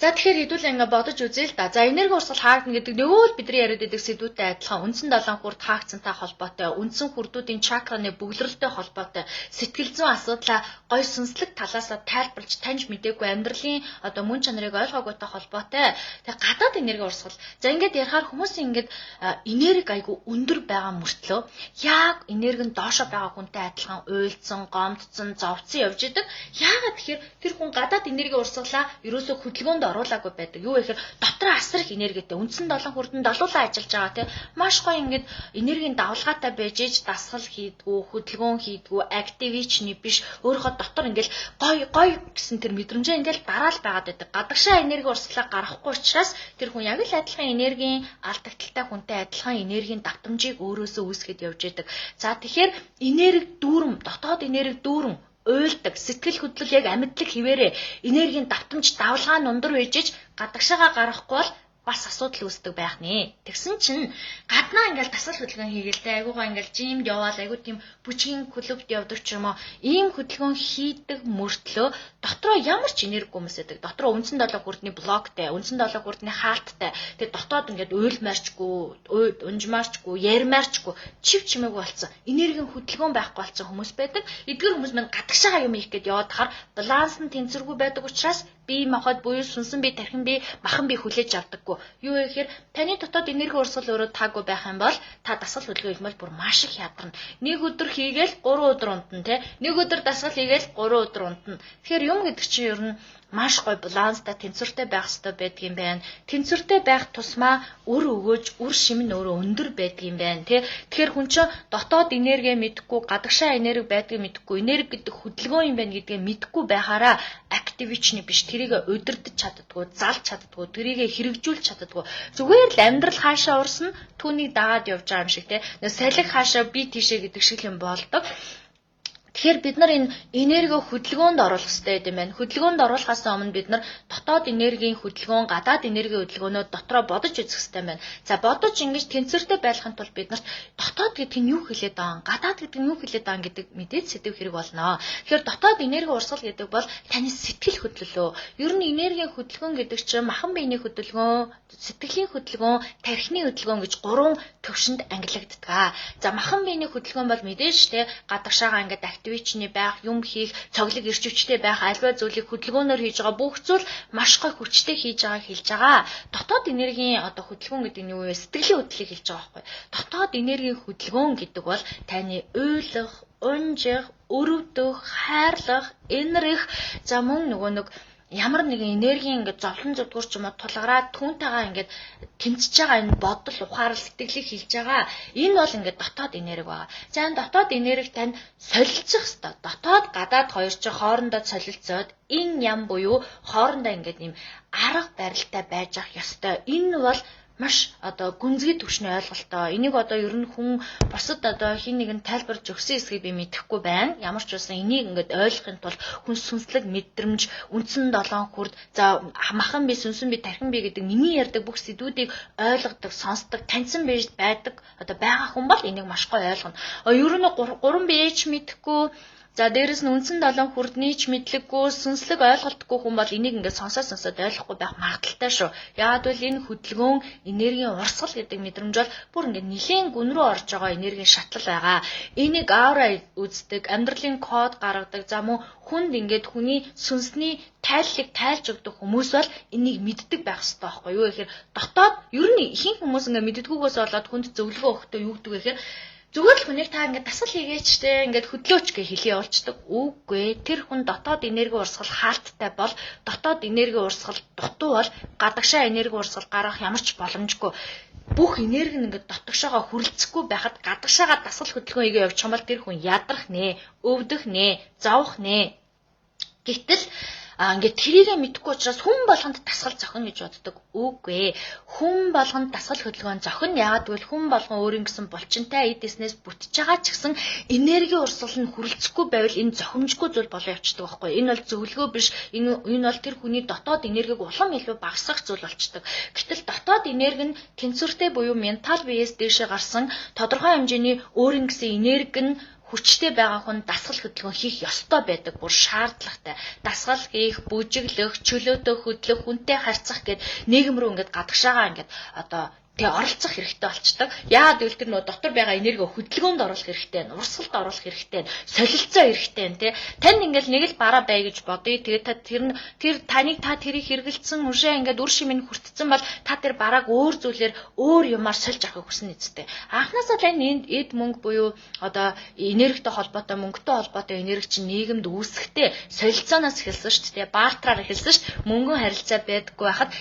За тэгэхээр хэдүүлээ ингээ бодож үзье л да. За энерги урсгал хаагдана гэдэг нөгөө л бидний яриад байдаг сэдвүүтэй адилхан үндсэн 7 хүрд хаагдсантай холбоотой, үндсэн хүрдүүдийн чакраны бүглэрэлтэй холбоотой, сэтгэл зүйн асуудлаа гой сүнслэг талаасаа тайлбарлаж таньж мэдээгүй амьдралын одоо мөн чанарыг ойлгоогүйтэй холбоотой. Тэгээ гадаад энерги урсгал. За ингээд ярихаар хүмүүс ингээд энерги айгу өндөр байгаа мөртлөө яг энерги нь доошоо байгаа хүнтэй адилхан уйлдсан, гомдсон, зовцсон явж идэг. Яагаад тэгэхээр тэр хүн гадаад энерги урсгалаа ерөөсөө хөдөлгөөнд оруулаагүй байдаг. Юу вэ гэхээр дотроо асар их энергитэй. Үндсэн 7 хүрдэн долуулаа ажиллаж байгаа тийм. Маш гоё ингээд энергийн давлгаатай байж иж дасгал хийдгүү, хөдөлгөөн хийдгүү, активичний биш өөрийнхөө дотор ингээд гоё гэсэн тэр мэдрэмжээ ингээд дараал байгаад байдаг. Гадагшаа энерги урсгалаа гаргахгүй учраас тэр хүн яг л адилхан энергийн алдагдaltaй хүнтэй адилхан энергийн давтамжийг өөрөөсөө үүсгэхэд явж идэг. За тэгэхээр энерги дүүрэн, дотоод энерги дүүрэн уйлдаг, сэтгэл хөдлөл яг амьдлаг хിവэрэ энергийн давтамж давлгаа нь ундар үйжиж гадагшаага гаргахгүй бол бас асуудал үүсдэг байх нэ. Тэгсэн чинь гаднаа ингээл дасгал хөдөлгөөн хийгээл айгуугаа ингээл жимд яваал айгуу тийм бүжгийн клубт явдаг ч юм уу ийм хөдөлгөөн хийдэг мөртлөө дотроо ямар ч энерги хүмүүс байдаг. Дотроо үндсэн 7 хүрдний блоктай, үндсэн 7 хүрдний хаалттай. Тэгээ дотоод ингээд уйлмаарчгүй, унжмаарчгүй, ярмаарчгүй чив чимээг болцсон. Энергийн хөдөлгөөн байхгүй болцсон хүмүүс байдаг. Эдгээр хүмүүс мань гадагшаага юм хийх гээд яваад хахаар баланс нь тэнцвэргүй байдаг учраас бие махбод буюу сүнсэн бие, тархин бие, махан бие хүлээж авдаггүй. Юу вэ гэхээр таны дотоод энерги урсгал өөрөө таагүй байх юм бол та дасгал хөдөлгөөн хийх бол бүр маш их ядарна. Нэг өдөр хийгээл 3 өдөр унтна тий. Нэг өдөр дасгал хийгээл 3 өдөр унтна. Тэгэхээр юм гэдэг чинь ер нь маш гоё баланстай тэнцвэртэй байх хэрэгтэй байдаг юм байна. Тэнцвэртэй байх тусмаа үр өгөөж, үр шим нь өөрөө өндөр байдаг юм байна тий. Тэгэхээр хүн чинь дотоод энерги мэдхгүй, гадагшаа энерги байдгийг мэдхгүй, энерги гэдэг хөдөлгөөн юм байна гэдгээ мэдхгүй байхаараа активичний биш тэрийг удирдах чаддгүй, залж чаддгүй, тэрийг хэрэгжүүлж чаддгүй. Зүгээр л амьдрал хаашаа урсна түүнийг дагаад явж байгаа юм шиг те. Салхи хаашаа би тийшээ гэдэг шиг юм болдог. Тэгэхээр бид нар энэ энерги хөдөлгөөнд оруулах хэрэгтэй юм байна. Хөдөлгөөнд оруулахаас өмнө бид нар дотоод энергийн хөдөлгөөн, гадаад энергийн хөдөлгөөнөө дотроо бодож үзэх хэрэгтэй байна. За бодож ингэж тэнцвэртэй байхын тулд бид нарт дотоод гэдэг нь юу хэлээд байгаа, гадаад гэдэг нь юу хэлээд байгаа гэдэг мэдээд сэтгэв хэрэг болно. Тэгэхээр дотоод энерги урсгал гэдэг бол таны сэтгэл хөдлөлөө. Ер нь энергийн хөдөлгөөн гэдэг чинь махан биений хөдөлгөөн, сэтгэлийн хөдөлгөөн, тархины хөдөлгөөн гэж 3 төвшөнд ангилагддаг. За махан биений хөдөлгөөн бол мэдээж те гадагшаага ингээд активичны байх, юм хийх, цоглог ирч хүчтэй байх, альва зүйлийг хөдөлгөөнөөр хийж байгаа бүх зүйл маш гой хүчтэй хийж байгааг хэлж байгаа. Дотоод энергийн одоо хөдөлгөөн гэдэг нь юу вэ? Сэтгэлийн хөдлөлийг хэлж байгаа байхгүй. Дотоод энергийн хөдөлгөөн гэдэг бол таны уйлах, унжих, өрөвдөх, хайрлах, энэрх, за мөн нэг ямар нэгэн энергийн ингээд зовлон зүдгүүр ч юм уу тулгараад түүнтэйгээ ингээд тэмцэж байгаа энэ бодол, ухаарал, сэтгэлийг хэлж байгаа. Энэ бол ингээд дотоод энерги байгаа. За энэ дотоод энерги тань солилцох ёстой. Дотоод гадаад хоёр ч хоорондоо солилцоод ин ям буюу хоорондоо ингээд юм арга барилтай байж ах ёстой. Энэ бол маш одоо гүнзгий түвшний ойлголтоо. Энийг одоо ер нь хүн бусад одоо хин нэгэн тайлбарж өгсөн эсгийг би мэдэхгүй байна. Ямар ч байсан энийг ингээд ойлгохын тулд хүн сүнслэг мэдрэмж, үндсэн 7 хүрд, за махан би, сүнсэн би, тархин би гэдэг миний ярьдаг бүх сэдвүүдийг ойлгодог, сонсдог, таньсан байдаг одоо байгаа хүн бол энийг маш гоё ойлгоно. Ер нь 3 биеч мэдэхгүй. За дээрэс нь үндсэн 7 хүрдний ч мэдлэггүй, сүнслэг ойлголтгүй хүн бол энийг ингээд сонсоод ойлгохгүй байх магадaltaй шүү. Яагаад гэвэл энэ хөдөлгөөн энергийн урсгал гэдэг мэдрэмж бол бүр ингээд нэлээд гүн рүү орж байгаа энергийн шатлал байгаа. Энийг аура үздэг, амьдралын код гаргадаг, за мөн хүнд ингээд хүний сүнсний тайллыг тайлж өгдөг хүмүүс бол энийг мэддэг байх хэрэгтэй байхгүй юу гэхээр дотоод ер нь ихэнх хүмүүс ингээд мэддэггүйгээс болоод хүнд зөвлөгөө өгөхдөө юу гэдэг вэ гэхээр зүгээр л хүнийг та ингээд дасгал хийгээчтэй ингээд хөдлөөч гэж хэлий явуулцдаг. Үгүй тэр хүн дотоод энерги урсгал хаалттай бол дотоод энерги урсгал дутуу бол гадагшаа энерги урсгал гаргах ямар ч боломжгүй. Бүх энерги нь ингээд дотогшоогоо хүрлцэхгүй байхад гадагшаага дасгал хөдөлгөөн хийгээ явуучих юм бол тэр хүн ядрах нэ, өвдөх нэ, зовх нэ. Гэтэл ингээд тэрийгэ мэдэхгүй учраас хүн болгонд дасгал зохино гэж боддог. Үгүй. Хүн болгонд дасгал хөдөлгөөн зохино. Яагаад гэвэл хүн болгон өөрийн гэсэн булчинтай эднээс бүтэж байгаа ч гэсэн энерги урсгал нь хүрэлцэхгүй байвал энэ зохимжгүй зүйл болоо явчихдаг байхгүй. Энэ бол зөвлөгөө биш. Энэ бол тэр хүний дотоод энергийг улам илүү багасгах зүйл болчдөг. Гэтэл дотоод энерги нь тэнцвэртэй буюу ментал биеэс дээшээ гарсан тодорхой хэмжээний өөрийн гэсэн энерги нь хүчтэй байгаа хүн дасгал хөдөлгөөн хийх ёстой байдаг, бүр шаардлагатай. Дасгал хийх, бүжиглэх, чөлөөтэй хөдлөх, хүнтэй харьцах гэд нийгэм рүү ингээд гадагшаага ингээд одоо тэгээ оролцох хэрэгтэй болчдөг. Яагаад гэвэл тэр нөө дотор байгаа энерги хөдөлгөөнд оруулах хэрэгтэй, урсгалд оруулах хэрэгтэй, солилцоо хэрэгтэй нэ. Танд ингээл нэг л бараа бай гэж бодъё. Тэгээд тэр таныг та тэрийг хэрэгэлцсэн үшээ ингээд үр шимэн хүртсэн бол та тэр барааг өөр зүйлээр өөр юмар сольж авахыг хүснэ эцтэй. Анхнаасаа л энэ эд мөнгө буюу одоо энергитэй холбоотой, мөнгөтэй холбоотой энерги чинь нийгэмд үүсэхтэй солилцооноос эхэлсэн шүү дээ. Бартраар эхэлсэн шүү. Мөнгөн харилцаа байдаггүй байхад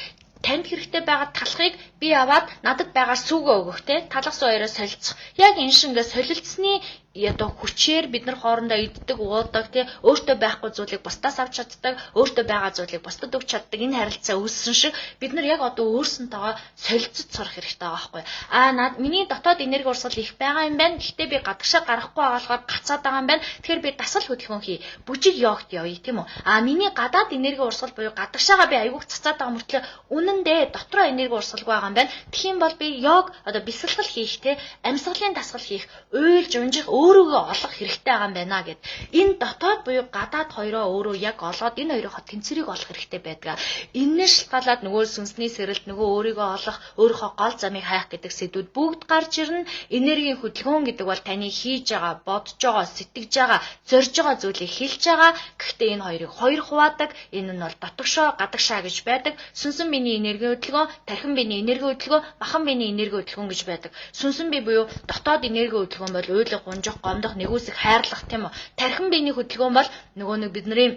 танд хэрэгтэй байгаа талхыг би аваад надад байгаа сүүгөө өгөх те талх суу хоёроо солилцох. Яг энэ шингээ солилцсны одоо хүчээр бид нар хоорондоо иддэг, уудаг те өөртөө байхгүй зүйлийг бусдаас авч чаддаг, өөртөө байгаа зүйлийг бусдад өгч чаддаг энэ харилцаа үүссэн шиг бид нар яг одоо өөрсөнтэйгээ солилцож сурах хэрэгтэй байгаа байхгүй. Миний дотоод энерги урсгал их байгаа юм байна. Гэхдээ би гадагшаа гарахгүй байгаагаар гацаад байгаа юм байна. Тэгэхээр би дасгал хөдөлгөөн хий. Бүжиг йогт явъя тийм үү? Миний гадаад энерги урсгал буюу гадагшаага би аягүй цацаад байгаа мөртлөө үнэндээ дотроо энерги урсгал байгаа юм байна. Тэгхийн бол би йог одоо бясалгал хийх те амьсгалын дасгал хийх, уйлж унжих өөрийгөө олох хэрэгтэй байгаа юм байна гэд. Энэ дотоод буюу гадаад хоёроо өөрөө яг олоод энэ хоёрын тэнцвэрийг олох хэрэгтэй байдаг. Энээс шалтгаалаад нөгөө сүнсний сэрэлт, нөгөө өөрийгөө олох, өөрийнхөө гол замыг хайх гэдэг сэдвүүд бүгд гарч ирнэ. Энергийн хөдөлгөөн гэдэг бол таны хийж байгаа, бодож байгаа, сэтгэж байгаа, зорж байгаа зүйлийг хэлж байгаа. Гэхдээ энэ хоёрыг хоёр хуваадаг. Энэ нь бол дотогшоо, гадагшаа гэж байдаг. Сүнсэн биений энерги хөдөлгөөн, тархин биений энерги хөдөлгөөн, махан биений энерги хөдөлгөөн гэж байдаг. Сүнсэн бие буюу дотоод энерги хөдөлгөөн бол уйлах, гомдох, нэгүсэх, хайрлах тийм үү. Тархин биений хөдөлгөөн бол нөгөө нэг бидний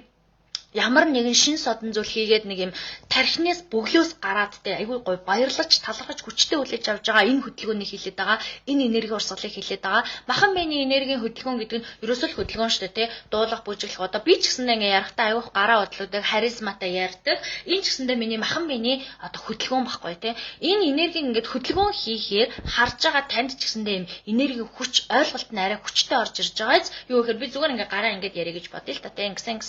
ямар нэгэн шин содон зүйл хийгээд нэг юм тархинаас бөглөөс гараад те айгүй гой баярлаж талархаж хүчтэй хүлээж авч байгаа энэ хөдөлгөөнийг хийлээд байгаа энэ энерги урсгалыг хийлээд байгаа махан биений энергийн хөдөлгөөн гэдэг нь ерөөсөө л хөдөлгөөн шүү дээ те дуулах бүжиглэх одоо би ч гэсэндээ ингээ ярахтаа айгүйх гараа бодлуудыг харизматай ярьдаг энэ ч гэсэндээ миний махан биений одоо хөдөлгөөн байхгүй те энэ энерги ингээд хөдөлгөөн хийхээр харж байгаа танд ч гэсэндээ юм энергийн хүч ойлголт нь арай хүчтэй орж ирж байгааз юу гэхээр би зүгээр ингээ гараа ингээд яриа гэж бодъё л та те ингэсэн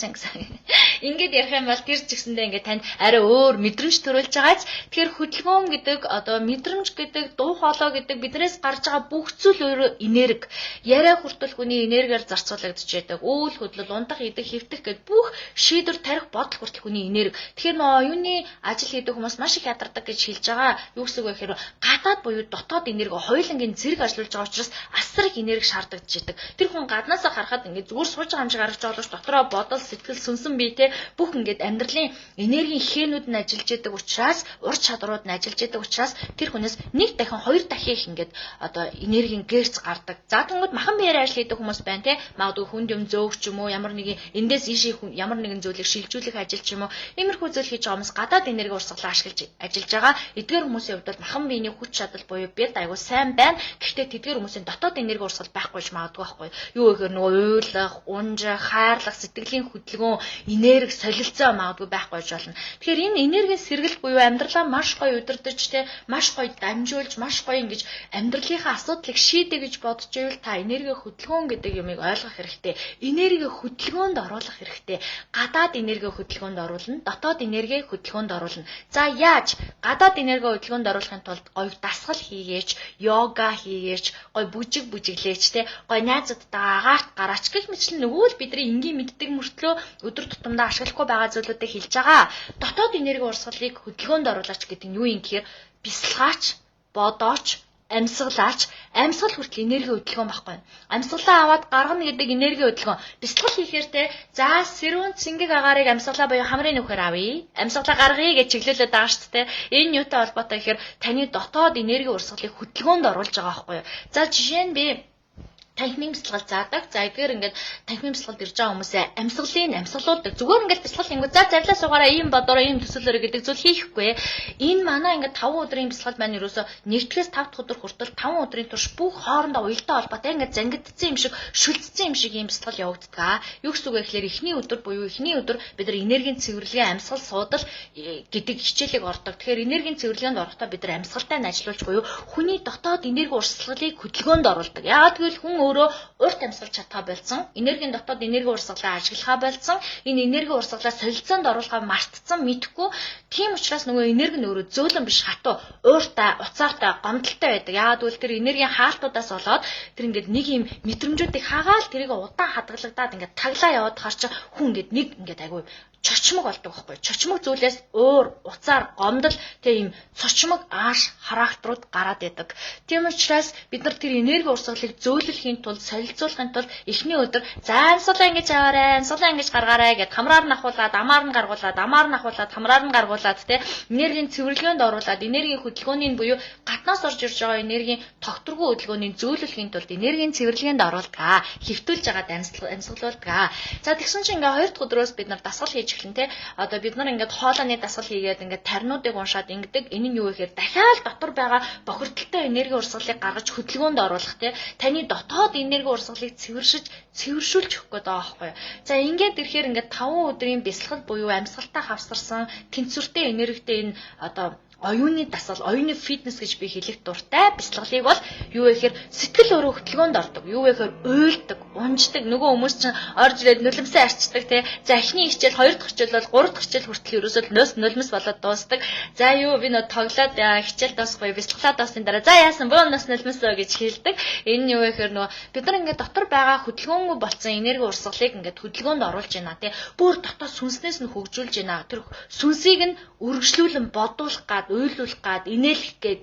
ингээд ярих юм бол тэр ч гэсэндээ ингээд танд арай өөр мэдрэмж төрүүлж байгааз тэгэхээр хөдөлгөөн гэдэг одоо мэдрэмж гэдэг дуу хоолой гэдэг биднээс гарч байгаа бүх зүйл өөрөө энерги яриа хүртэл хүний энергиар зарцуулагдж байдаг үйл хөдлөл ундах идэх хэвтэх гэдэг бүх шийдвэр тарих бодол хүртэл хүний энерги тэгэхээр нөө оюуны ажил хийдэг хүмүүс маш их ядардаг гэж хэлж байгаа юу гэсэн үг вэ гэхээр гадаад буюу дотоод энерги хоёулангийн зэрэг ажиллаж байгаа учраас асар их энерги шаардагдж байдаг тэр хүн гаднаасаа харахад ингээд зүгээр сууж байгаа юм шиг харагдаж байгаа ч дотроо бодол сэтгэл сүнсэн бие те бүх ингээд амьдралын энергийн хээнүүд нь ажиллаж байдаг учраас ур чадрууд нь ажиллаж байдаг учраас тэр хүнээс нэг дахин хоёр дахин их ингээд одоо энергийн гэрц гардаг. За тэнгууд махан биеэр ажил хийдэг хүмүүс байна те магадгүй хүнд юм зөөгч юм уу ямар нэгэн эндээс ийшээ ямар нэгэн зүйлийг шилжүүлэх ажил ч юм уу иймэрхүү зүйл хийж байгаа хүмүүс гадаад энерги урсгалаа ашиглаж ажиллаж байгаа. Эдгээр хүмүүсийн хувьд бол махан биений хүч чадал буюу бед айгуу сайн байна. Гэхдээ тэдгээр хүмүүсийн дотоод энерги урсгал байхгүй ч магадгүй байхгүй. Юу гэхээр нөгөө уйлах, унжих, хайрлах, сэтгэлийн хөдөлгөөн, энерги солилцоо магадгүй байхгүй ч болно. Тэгэхээр энэ энергийн сэргэлт буюу амьдралаа маш гоё удирдах те маш гоё дамжуулж маш гоё ингэж амьдралынхаа асуудлыг шийдэ гэж бодож ивэл та энерги хөдөлгөөн гэдэг юмыг ойлгох хэрэгтэй. Энерги хөдөлгөөнд оруулах хэрэгтэй. Гадаад энерги хөдөлгөөнд оруулна, дотоод энерги хөдөлгөөнд оруулна. За яаж гадаад энерги хөдөлгөөнд оруулахын тулд гоё дасгал хийгээч, йога хийгээч, гоё бүжиглээч те гоё найзуудтайгаа агаарт гараач гэх мэтлэн нөгөө л бидний энгийн мэддэг мөртлөө өдөр тутамдаа ашиглахгүй байгаа зүйлүүдийг хэлж байгаа. Дотоод энерги урсгалыг хөдөлгөөнд оруулаач гэдэг нь юу юм гэхээр бясалгаач, бодооч, амьсгалаач, амьсгал хүртэл энерги хөдөлгөөн байхгүй. Амьсгалаа аваад гаргана гэдэг энерги хөдөлгөөн. Бясалгал хийхээр те за сэрүүн цэнгэг агаарыг амьсгалаа буюу хамрын нөхөр авъя. Амьсгалаа гаргая гэж чиглүүлээд байгаа шүү дээ. Энэ юутай холбоотой гэхээр таны дотоод энерги урсгалыг хөдөлгөөнд оруулж байгаа байхгүй. За жишээ нь би танхимын бясалгал заадаг. За эдгээр ингээд танхимын бясалгалд ирж байгаа хүмүүсээ амьсгалуулдаг. Зүгээр ингээд бясалгал хийнгүүт за зарлаа суугаараа ийм бодороо ийм төсөөлөөрэй гэдэг зүйл хийхгүй. Энэ манай ингээд 5 өдрийн бясалгал маань ерөөсө 1-ээс 5 дахь өдөр хүртэл 5 өдрийн турш бүх хоорондоо уялдаа холбоотой ингээд зангидцсан юм шиг, шүлцсэн юм шиг ийм бясалгал явагддаг. Юу гэсэн үг вэ гэхээр эхний өдөр буюу эхний өдөр бид нар энергийн цэвэрлэгээ амьсгал суудал гэдэг хичээлийг ордог. Тэгэхээр энергийн цэвэрлэгээнд орохдоо бид нар амьсгалтай нь ажиллуулж буюу хүний дотоод энерги урсгалыг хөдөлгөөнд оруулдаг. Яагаад гэвэл хүн өөрөө урт амьсгалж чадхаа болсон. Энергийн дотоод энерги урсгалаа ажиглахаа болсон. Энэ энерги урсгалаа солилцоонд оруулахаа мартцсан мэдхгүй. Тийм учраас нөгөө энерги нь өөрөө зөөлөн биш хатуу, ууртай, уцаартай, гомдолтой байдаг. Яагаад гэвэл тэр энергийн хаалтуудаас болоод тэр ингээд нэг юм мэдрэмжүүдийг хагаал тэрийг удаан хадгалагдаад ингээд таглаа яваад харч хүн ингээд нэг ингээд айгүй чочмог болдог байхгүй. Чочмог зүйлээс уур, уцаар, гомдол тийм цочмог ааш характерууд гараад байдаг. Тийм учраас бид нар тэр энерги урсгалыг зөөлөхийн тулд, солилцуулахын тулд эхний өдөр за амьсгалаа ингэж аваарай, амьсгалаа ингэж гаргаарай гэд хамраар нь ахуулаад, амаар нь гаргуулад, амаар нь ахуулаад, хамраар нь гаргуулад те энергийн цэвэрлэгээнд оруулаад, энергийн хөдөлгөөний буюу гаднаас орж ирж байгаа энергийн тогтворгүй хөдөлгөөнийг зөөлөхийн тулд энергийн цэвэрлэгээнд оруулдаг. Хөвтүүлж байгаад амьсгалуулдаг. За тэгсэн чинь ингээ 2 дахь өдрөөс бид нар дасгал хийж те одоо бид нар ингээд хоолойны дасгал хийгээд ингээд тарнуудыг уншаад ингээд энэ нь юу гэхээр дахиад дотор байгаа бохирдолтой энерги урсгалыг гаргаж хөдөлгөөнд оруулах те таны дотоод энерги урсгалыг цэвэршүүлж өгөх гээд байгаа байхгүй. За ингээд ирэхээр ингээд 5 өдрийн бясалгал буюу амьсгалтай хавсарсан тэнцвэртэй энергитэй энэ одоо оюуны дасгал, оюуны фитнес гэж би хэлэх дуртай. Бясалгалыг бол юу вэ гэхээр сэтгэл өөрөө хөдөлгөөнд ордог. Юу вэ гэхээр уйлдаг, унждаг. Нөгөө хүмүүс чинь орж ирээд нулимсаа арчдаг те. За эхний хичээл, 2 дахь хичээл бол 3 дахь хичээл хүртэл ерөөсөө нулимс болоод дуусдаг. За юу би нөө тоглоод хичээл дуусахгүй, бясалгалаа дуусны дараа за яасан бөөнөөс нулимс оо гэж хэлдэг. Энэ нь юу вэ гэхээр нөгөө бид нар ингээд дотор байгаа хөдөлгөөнгүй болсон энерги урсгалыг ингээд хөдөлгөөнд оруулж байна те. Бүр дотоод сүнснээс нь хөгжүүлж байна. Тэр сүнсийг нь үргэлжлүүлэн бодуулах гад, уйлуулах гад, инээлэх гээд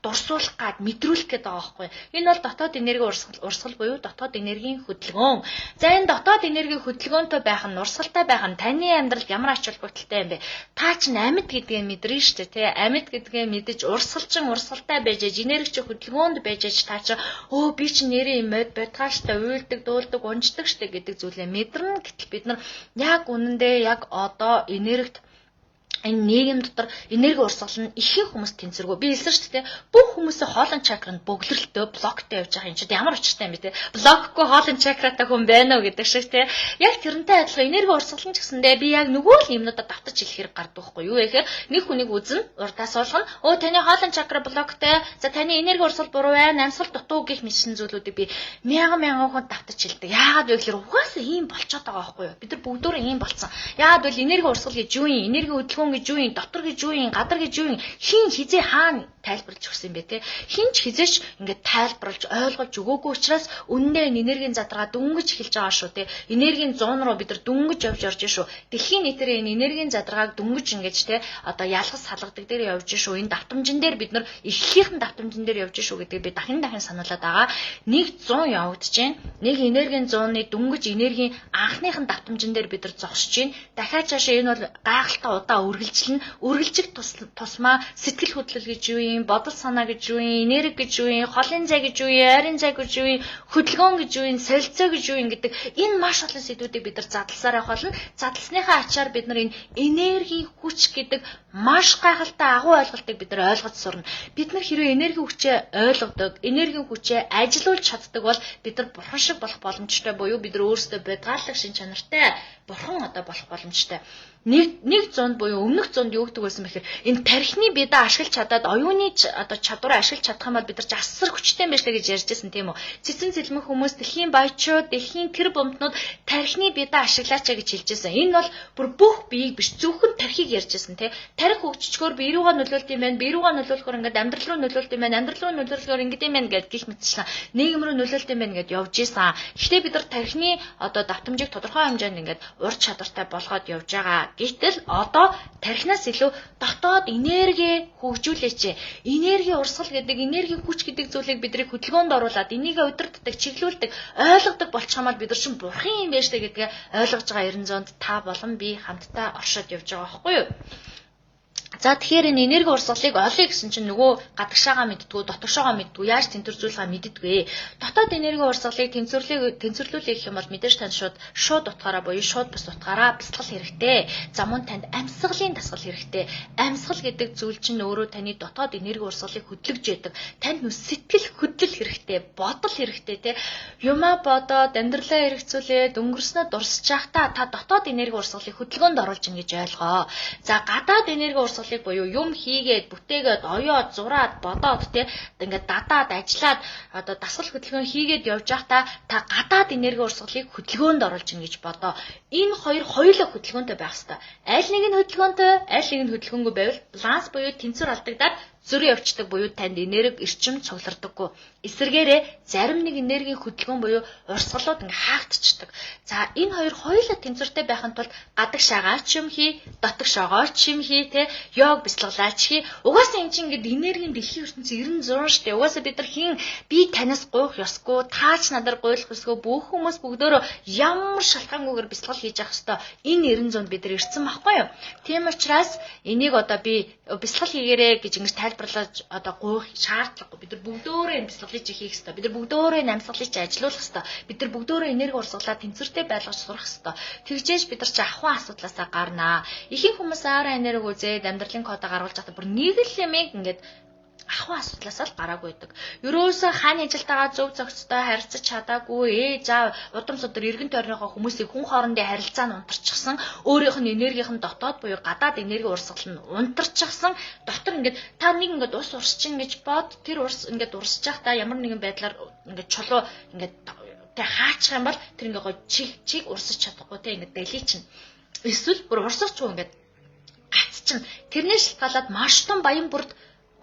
дурсуулах гад мэдрүүлэх гээд байгаа байхгүй. Энэ бол дотоод энерги урсгал буюу дотоод энергийн хөдөлгөөн. За энэ дотоод энергийн хөдөлгөөнтэй байх нь урсгалтай байх нь таны амьдралд ямар ач холбогдолтой юм бэ? Та чинь амьд гэдгээ мэдэрнэ шүү дээ, тий. Амьд гэдгээ мэдэж урсгалтай байж аж энерги чи хөдөлгөөнд байж аж та чинь би чинь нэрээ юм бодгааштай уйлдаг, дуулдаг, унждаг штэ гэдэг зүйлээ мэдэрнэ. Гэтэл бид нар яг үнэндээ яг одоо энергит энэ нийгэм дотор энерги урсгал нь ихэнх хүмүүс тэнцвэргүй. Би хэлсэн шүү дээ. Бүх хүмүүсийн хоолын чакранд бөглөрөлтөө блоктой явж байгаа юм чи ямар учиртай юм бэ те? Блокгүй хоолын чакратай хүн байна уу гэдэг шиг те. Яг тэрнтэй адилхан энерги урсгал нь ч гэсэндээ би яг нөгөө л юмнуудаа давтаж хэлэх хэрэг гардаг байхгүй юу гэхээр нэг хүнийг үзнэ, урдаа суулгана. Таны хоолын чакра блоктой. За таны энерги урсгал буруу байна. Амьсгал дутуу гэх мэт зүйлүүдийг би мянган хүн давтаж хэлдэг. Яагаад вэ гэхээр угаасаа ийм болчиход байгаа байхгүй юу? Бид нар бүгдөө ийм болцсон. Яагаад вэ энерги урсгал гэж юу юм? Энерги хөдөлгөөн гэж юу юм, дотор гэж юу юм, гадар гэж юу юм, хин хизээ хаана тайлбарлаж өгсөн юм бэ те? Хинч хизээч ингээд тайлбарлаж ойлгож өгөөгүй учраас үнэндээ энэ энергийн задрага дөнгөж эхэлж байгаа шүү те. Энергийн 100 руу бид нар дөнгөж явж орж шүү. Дэлхийн нийтээр энэ энергийн задрагааг дөнгөж ингэж те одоо ялгас салгадаг дээр явж шүү. Энэ давтамжин дээр бид нар эхлэлийнхэн давтамжин дээр явж шүү гэдэг би дахин сануулад байгаа. Нэг 100 явагдаж байна. Нэг энергийн 100-ны дөнгөж энергийн анхныхан давтамжин дээр бид нар зогсож байна. Дахиад цаашаа энэ бол гайхалтай удаа үргэлжих тусмаа сэтгэл хөдлөл гэж юу юм, бодол санаа гэж юу юм, энерги гэж юу юм, холын зай гэж юу юм, айрын зай гэж юу юм, хөдөлгөөн гэж юу юм, солилцоо гэж юу юм гэдэг энэ маш олон сэдвүүдийг бид нар задласаар явах болно. Задлсныхаа ачаар бид нар энэ энергийн хүч гэдэг маш гайхалтай агуу ойлголтыг бид нар ойлгож сурна. Бид нар хэрвээ энерги хүчээ ойлгодог, энергийн хүчээ ажилуулж чаддаг бол бид нар бурхан шиг болох боломжтой буюу бид нар өөрсдөө бодгааллах шин чанартай бурхан одоо болох боломжтой. Нэг зунд буюу өмнөх зунд юу гэдэг байсан бэхээр энэ тархины бидаа ашиглаж чадаад оюуны одоо чадвараа ашиглаж чадах юм бол бид нар асар хүчтэй байж лээ гэж ярьжсэн тийм үү. Цэцэн цэлмэх хүмүүс дэлхийн баячууд, дэлхийн тэр бомбнууд тархины бидаа ашиглаач гэж хэлжсэн. Энэ бол бүр бүх биеийг биш зөвхөн тархийг ярьжсэн тийм. Тархи хөгжчгөөр бие рүүгээ нөлөөлт юм байна. Бие рүүгээ нөлөөлөхөөр ингээд амьдрал руу нөлөөлт юм байна. Амьдрал руу нөлөөлөхөөр ингээд юм байна гэд гих мэтчлэн нийгэм рүү нөлөөлт юм байна гэд явж исэн. Гэхдээ бид нар тархины одоо давтамжийг тодорхой хэмжээнд ингээд ур чадвартай болгоод явж байгаа. Гэтэл одоо тархинаас илүү дотоод энерги хөгжүүлээч. Энерги урсгал гэдэг, энерги хүч гэдэг зүйлийг бидний хөдөлгөөнд оруулаад энийг удирддаг, чиглүүлдэг, ойлгодог болчих юм бол бид нар чинь бурхан юм байж тэ гэдгээ ойлгож байгаа 900-д та болон би хамтдаа оршоод явж байгаа байхгүй юу? За тэгэхээр энэ энерги урсгалыг олъё гэсэн чинь нөгөө гадагшаага мэддгүү, дотогшоогоо мэддгүү, яаж тэнцвэржүүлэхээ мэддэггүй. Дотоод энерги урсгалыг тэнцвэрлүүлэх юм бол мэдээж танд шууд утгаараа буюу шууд бус утгаараа бясалгал хэрэгтэй. За мөн танд амьсгалын дасгал хэрэгтэй. Амьсгал гэдэг зүйл чинь өөрөө таны дотоод энерги урсгалыг хөдлөж яадаг. Танд нүс сэтгэл хөдлөл хэрэгтэй, бодол хэрэгтэй те. Юмаа бодоод амьдралаа хэрэгцүүлээд өнгөрснөө дурсаж байхдаа та дотоод энерги урсгалыг хөдөлгөөнд оруулж ин гэж ойлгоо. За гадаад энерги урсгал буюу юм хийгээд, бүтээгээд, оёод, зураад, бодоод те ингээд дадаад, ажиллаад одоо дасгал хөдөлгөөн хийгээд явж байхдаа та гадаад энерги урсгалыг хөдөлгөөнд оруулж ин гэж бодоо. Энэ хоёр хоёулаа хөдөлгөөнтэй байх хэрэгтэй. Аль нэг нь хөдөлгөөнтэй, аль нэг нь хөдөлгөөнгүй байвал баланс буюу тэнцвэр алдагдаад зөрөө явцдаг буюу танд энерги эрчим цуглардаггүй. Эсвэргээрээ зарим нэг энергийн хөдөлгөөн буюу урсгалууд ингээ хаагдчихдаг. За энэ хоёр хоёулаа тэнцвэртэй байхын тулд гадагшаагаа ч юм хий, дотогшоогоо ч юм хий, те йог бясалгалаач хий. Угаасаа энэ чинь ингээ энергийн дэлхийн ертөнцийн 90 100 штэ. Угаасаа бид нар хин би танаас гуйх ёсгүй, таач надаар гуйлах ёсгүй. Бүх хүмүүс бүгдөө ямар шалтгаангүйгээр бясалгал хийж явах ёстой. Энэ 90 100 бид нар ирсэн байхгүй юу? Тийм учраас энийг одоо би бясалгал хийгээрэй гэж ингэж тайлбарлаж одоо гуйх шаардлагагүй. Бид нар бүгдөө энэ бясалгалыг хийх ёстой. Бид нар бүгдөө энэ амьсгалыг ажилуулах ёстой. Бид нар бүгдөө энерги урсгалаа тэнцвэртэй байлгаж сурах ёстой. Тэгжээж бид нар ч ахуйн асуудлаасаа гарнаа. Ихэнх хүмүүс араа энерги үзээд амьдралын кодоо гаргуулж байхдаа бүр нэг л юмыг ингээд ахуйн асуудлаасаа л гараагүй байдаг. Ерөөсөө хааны ажилтайгаа зөв зохицтой харилцаж чадаагүй. За удам судар эргэн тойрныхоо хүмүүсийг хүн хоорондын харилцаа нь унтарчихсан. Өөрийнх нь энергийн дотоод буюу гадаад энерги урсгал нь унтарчихсан. Дотор ингээд та нэг ингээд ус урсчин гэж бод тэр ус ингээд урсж байхдаа ямар нэгэн байдлаар ингээд чулуу ингээд тэг хаачих юм бол тэр ингээд гоо чиг урсаж чадахгүй тэг ингээд дэлий чинь. Эсвэл бүр урсагчгүй ингээд гацчин. Тэрнээс шалтгаалаад маш том баян бүрд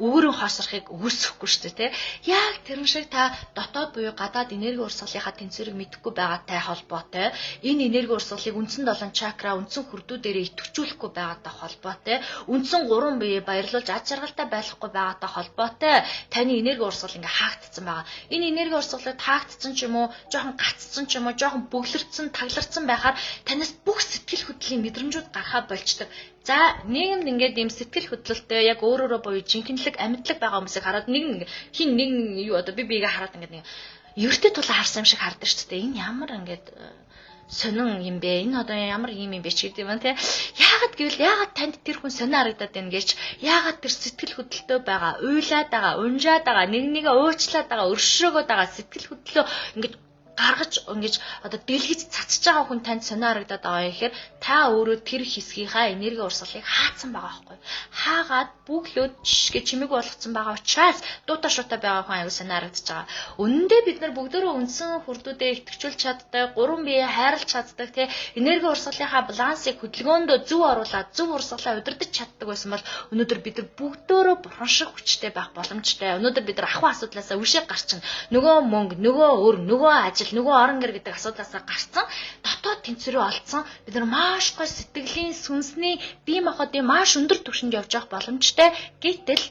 өөрийн хоосрохыг үүсэхгүй шүү дээ, тэ. Яг тэрэн шиг та дотоод буюу гадаад энерги урсгалынхаа тэнцвэрийг мэдэхгүй байгаатай холбоотой. Энэ энерги урсгалыг үндсэн 7 чакра, үндсэн хүрдүүдээрээ идэвхжүүлэхгүй байгаатай холбоотой. Үндсэн 3 биеийг баярлуулж аж жаргалтай байхгүй байгаатай холбоотой. Таны энерги урсгал ингээ хаагдсан байгаа. Энэ энерги урсгалыг хаагдсан ч юм уу, жоохон гацсан ч юм уу, жоохон бөглөрцөн, тагларцсан байхаар танаас бүх сэтгэл хөдлөлийн мэдрэмжүүд гарахаа болчдөг. За нийгэмд ингээд ийм сэтгэл хөдлөлтөй яг өөрөөрөө буюу жинхэнэлэг амьдлаг байгаа хүмүүсийг хараад нэг юу одоо би биегээ хараад ингээд нэг ердөө тулаа харсан юм шиг хардаг шүү дээ. Энэ ямар ингээд сонин юм бэ? Энэ одоо ямар юм бэ ч гэдэг юм те. Яагаад танд тэр хүн сонин харагдаад байна гэж яагаад тэр сэтгэл хөдлөлтөй байгаа, уйлаад байгаа, унжаад байгаа, нэгээ уучлаад байгаа, өршөөгөөд байгаа сэтгэл хөдлөлөө ингээд гаргаж ингэж одоо дэлгэж цацж байгаа хүн танд сонио харагдаад байгаа гэхээр та өөрөө тэр хэсгийнхаа энерги урсгалыг хаацсан байгаа байхгүй. Хаагаад бүглөөд гэж чимээг болгоцсон байгаа учраас дуута шуута байгаа хүн аягүй сонио харагдаж байгаа. Үнэндээ бид нар бүгдөө үндсэн хүрдүүдэд итгэжүүлж чаддаг, 3 бие хайрлаж чаддаг тий энерги урсгалынхаа балансыг хөдөлгөөндөө зөв оруулаад зөв урсгалаа удирдах чаддаг байсан бол өнөөдөр бид нар бүгдөө бурхан шиг хүчтэй байх боломжтой. Өнөөдөр бид нар ахуй асуудлаасаа үшээ гарчин нөгөө мөнгө, нөгөө өр, нөгөө нөгөө орон гэр гэдэг асуудлаасаа гарсан дотоод тэнцвэрээ олцсон бид нар маш гой сэтгэлийн сүнсний бие махбодын маш өндөр түвшинд явж явах боломжтой. Гэтэл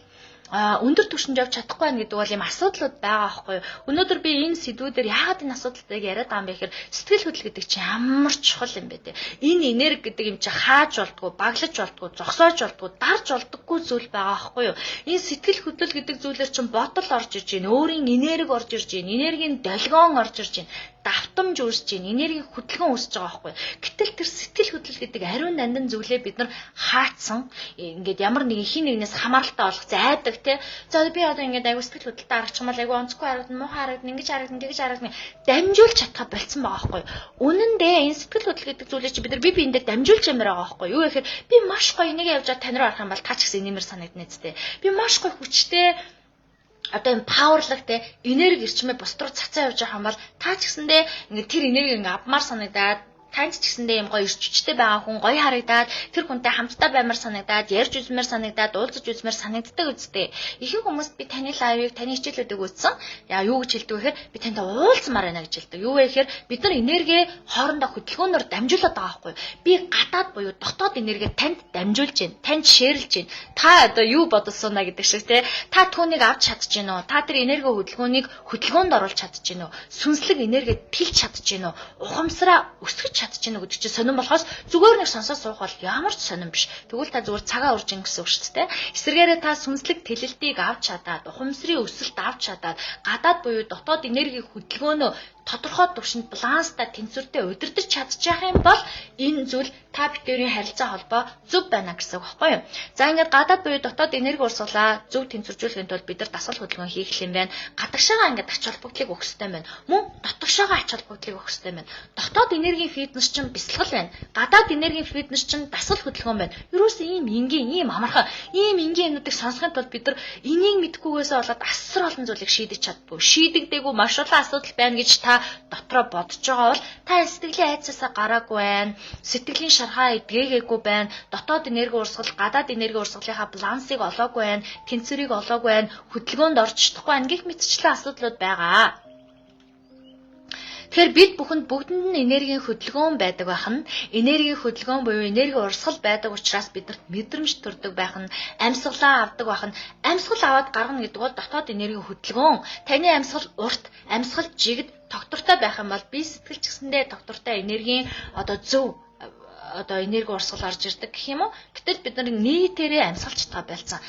өндөр түвшинд явж чадахгүй байна гэдэг бол юм асуудлууд байгаа байхгүй юу. Өнөөдөр би энэ сэдвүүдээр яагаад энэ асуудлуудыг яриад байгаа юм бэ гэхээр сэтгэл хөдлөл гэдэг чинь ямар чухал юм бэ те. Энэ энерги гэдэг юм чи хааж болдгоо, баглаж болдгоо, зогсоож болдгоо, дарж болдоггүй зүйл байгаа байхгүй юу. Энэ сэтгэл хөдлөл гэдэг зүйлээр чинь ботол орж ирж байна. Өөрийн энерги орж ирж байна. Энергийн долгион орж ирж байна. Давтамж үүсэж байна. Энергийн хөдөлгөөн үүсэж байгаа байхгүй. Гэтэл тэр сэтгэл хөдлөл гэдэг ариун нандин зүйлээ бид нар хаацсан. Ингээд ямар нэг хин нэгнээс хамааралтай болох зайдаг тий. За би одоо ингээд аягүй сэтгэл хөдлөлтөд аргачихмал аягүй онцгүй харагдана, муухай харагдана, ингэж харагдана, тэгэж харагдана дамжуулж чадхаа болцсон байгаа байхгүй. Үнэн дээ энэ сэтгэл хөдлөл гэдэг зүйлээ чи бид нар биендээ дамжуулж ямар байгаа байхгүй. Юу гэхээр би маш гоё энийг явж тань руу харах юм бол та ч гэсэн нэмэр санагдана зү. Би маш гоё хүчтэй одоо энэ пауерлаг те энерги ирчмээ бус руу цацаа явж байгаа юм бол та ч гэсэндээ ингээд тэр энерги ингээд авмаар санагдаад танд ч гэсэндээ юм гоё ирчвчтэй байгаа хүн гоё харагдаад тэр хүнтэй хамтдаа баймар санагдаад ярьж үзмээр санагдаад уулзаж үзмээр санагддаг үстэй. Ихэнх хүмүүст би таны лайвыг таны хичээлүүдийг үзсэн. Яа юу гэж хэлдэг вэ гэхээр би тантай уулзмаар байна гэж хэлдэг. Юу вэ гэхээр бид нар энерги хоорондоо хөдөлгөөнөөр дамжуулаад байгаа байхгүй. Би гадаад буюу дотоод энерги танд дамжуулж байна. Танд шеэрлж байна. Та одоо юу бодсон наа гэдэг шиг те. Та түүнийг авч чадж гин үү? Та тэр энерги хөдөлгөөнийг хөдөлгөөнд оруулж чадж гин үү? Сүнслэг энерги тэлж чадж гин үү? Ухамсараа өсгөж чадж гин үү гэдэг чинь сонирн болохоос зүгээр нэг сонсоод суух бол ямар ч сонирн биш. Тэгвэл та зүгээр цагаа урж ин гэсэн үг шүү дээ. Эсвэргээрээ та сүнслэг тэлэлтийг авч чадаад, ухамсарын өсөлт авч чадаад, гадаад буюу дотоод энерги хөдөлгөөнөө тодорхой түвшинд баланстай тэнцвэртэй удирдах чадчих юм бол энэ зүйл та бүхэн харилцаа холбоо зөв байна гэсэн үг байхгүй юу? За ингээд гадаад буюу дотоод энерги урсгалаа зөв тэнцвэржүүлэхийн тулд бид нар дасгал хөдөлгөөн хийх юм байна. Гадагшаага ингээд ач холбогдлыг өгөх хэрэгтэй байна. Мөн дотогшоогоо ач холбогдлыг өгөх хэрэгтэй байна. Дотоод энергийн фитнес чинь бясалгал байна. Гадаад энергийн фитнес чинь дасгал хөдөлгөөн байна. Юурээс ийм энгийн, ийм амархан, ийм энгийн юмнуудыг сонсохын тулд бид нар энийг мэдхгүйгээсээ болоод асар олон зүйлийг шийдэж чаддгүй. Шийдэгдээгүй маш олон асуудал байна гэж та дотроо бодож байгаа бол та сэтгэлийн айцаасаа гараагүй байна. Сэтгэлийн шархаа эдгээгээгүй байна. Дотоод энерги урсгал, гадаад энерги урсгалынхаа балансыг олоогүй байна. Тэнцвэрийг олоогүй байна. Хөдөлгөөнд орж чадахгүй байна. Гэх мэтчлэн асуудлууд байгаа. Тэгэхээр бид бүхэнд бүгдэнд нь энергийн хөдөлгөөн байдаг байх нь энергийн хөдөлгөөн буюу энерги урсгал байдаг учраас бидэрт мэдрэмж төрдөг байх нь амьсгалаа авдаг байх нь амьсгал аваад гаргана гэдэг бол дотоод энергийн хөдөлгөөн таны амьсгал урт амьсгал жигд тогтвортой байх юм бол би сэтгэл ч гэсэндээ тогтвортой энергийн одоо зөв одоо энерги урсгал орж ирдэг гэх юм уу. Гэтэл бид нар нийтээрээ амьсгалж байгаа байлцсан.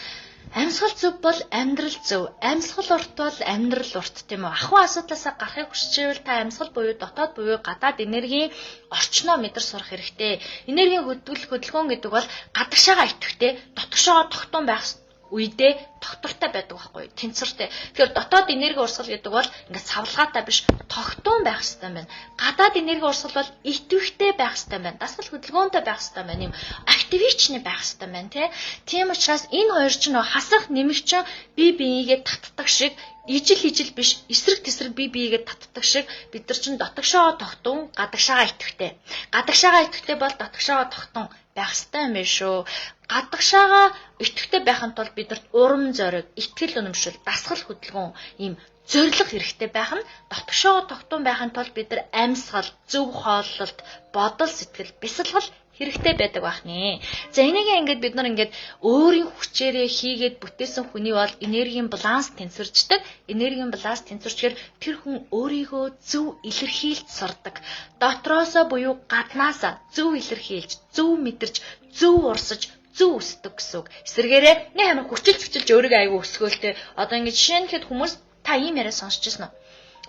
Амьсгал зөв бол амьдрал зөв. Амьсгал урт бол амьдрал урт тийм үү? Ахуй асуудлаасаа гарахыг хүсчихвэл та амьсгал буюу дотоод буюу гадаад энергийн орчноо мэдэр сурах хэрэгтэй. Энергийн хөдөлгөөн гэдэг бол гадагшаага идэвхтэй, дотогшоогоо тогтун байх үедээ тогтвортой байдаг байхгүй юу? Тэнцвэртэй. Тэгэхээр дотоод энерги урсгал гэдэг бол ингээд савлгаатай биш, тогтун байх хэрэгтэй байна. Гадаад энерги урсгал бол идэвхтэй байх хэрэгтэй байна. Дасгал хөдөлгөөнтэй байх хэрэгтэй байна. Ийм активичны байх хэрэгтэй байна, тийм учраас энэ хоёр ч нөө хасах нэмэгчин бие биеийгээ татдаг шиг ижил биш эсрэг тесрэг бие биеийгээ татдаг шиг бид нар чинь дотогшоо тогтун, гадагшаага идэвхтэй. Гадагшаага идэвхтэй бол дотогшоо тогтун байх хэрэгтэй юм биш үү? Гадагшаага итгэвтэй байхын тулд бидэрт урам зориг, итгэл үнэмшил, дасгал хөдөлгөөн ийм зориг хэрэгтэй байх нь дотгошоо тогтун байхын тулд бид нар амьсгал, зөв хооллолт, бодол сэтгэл, бясалгал хэрэгтэй байдаг бахнэ. За энийгээ ингээд бид нар ингээд өөрийн хүчээрээ хийгээд бүтээсэн хүний бол энергийн баланс тэнцвэрждэг. Энергийн баланс тэнцвэрчээр тэр хүн өөрийгөө зөв илэрхийлж сурдаг. Дотроосоо буюу гаднаасаа зөв илэрхийлж, зөв мэдэрч, зөв урсаж, зөв өсдөг гэсэн үг. Эсвэргээрээ нэг амар хүчилж өөрийгөө аягүй өсгөөлтэй. Одоо ингээд жишээ нь хэд хүмүүс та ийм яриа сонсч ирсэн үү?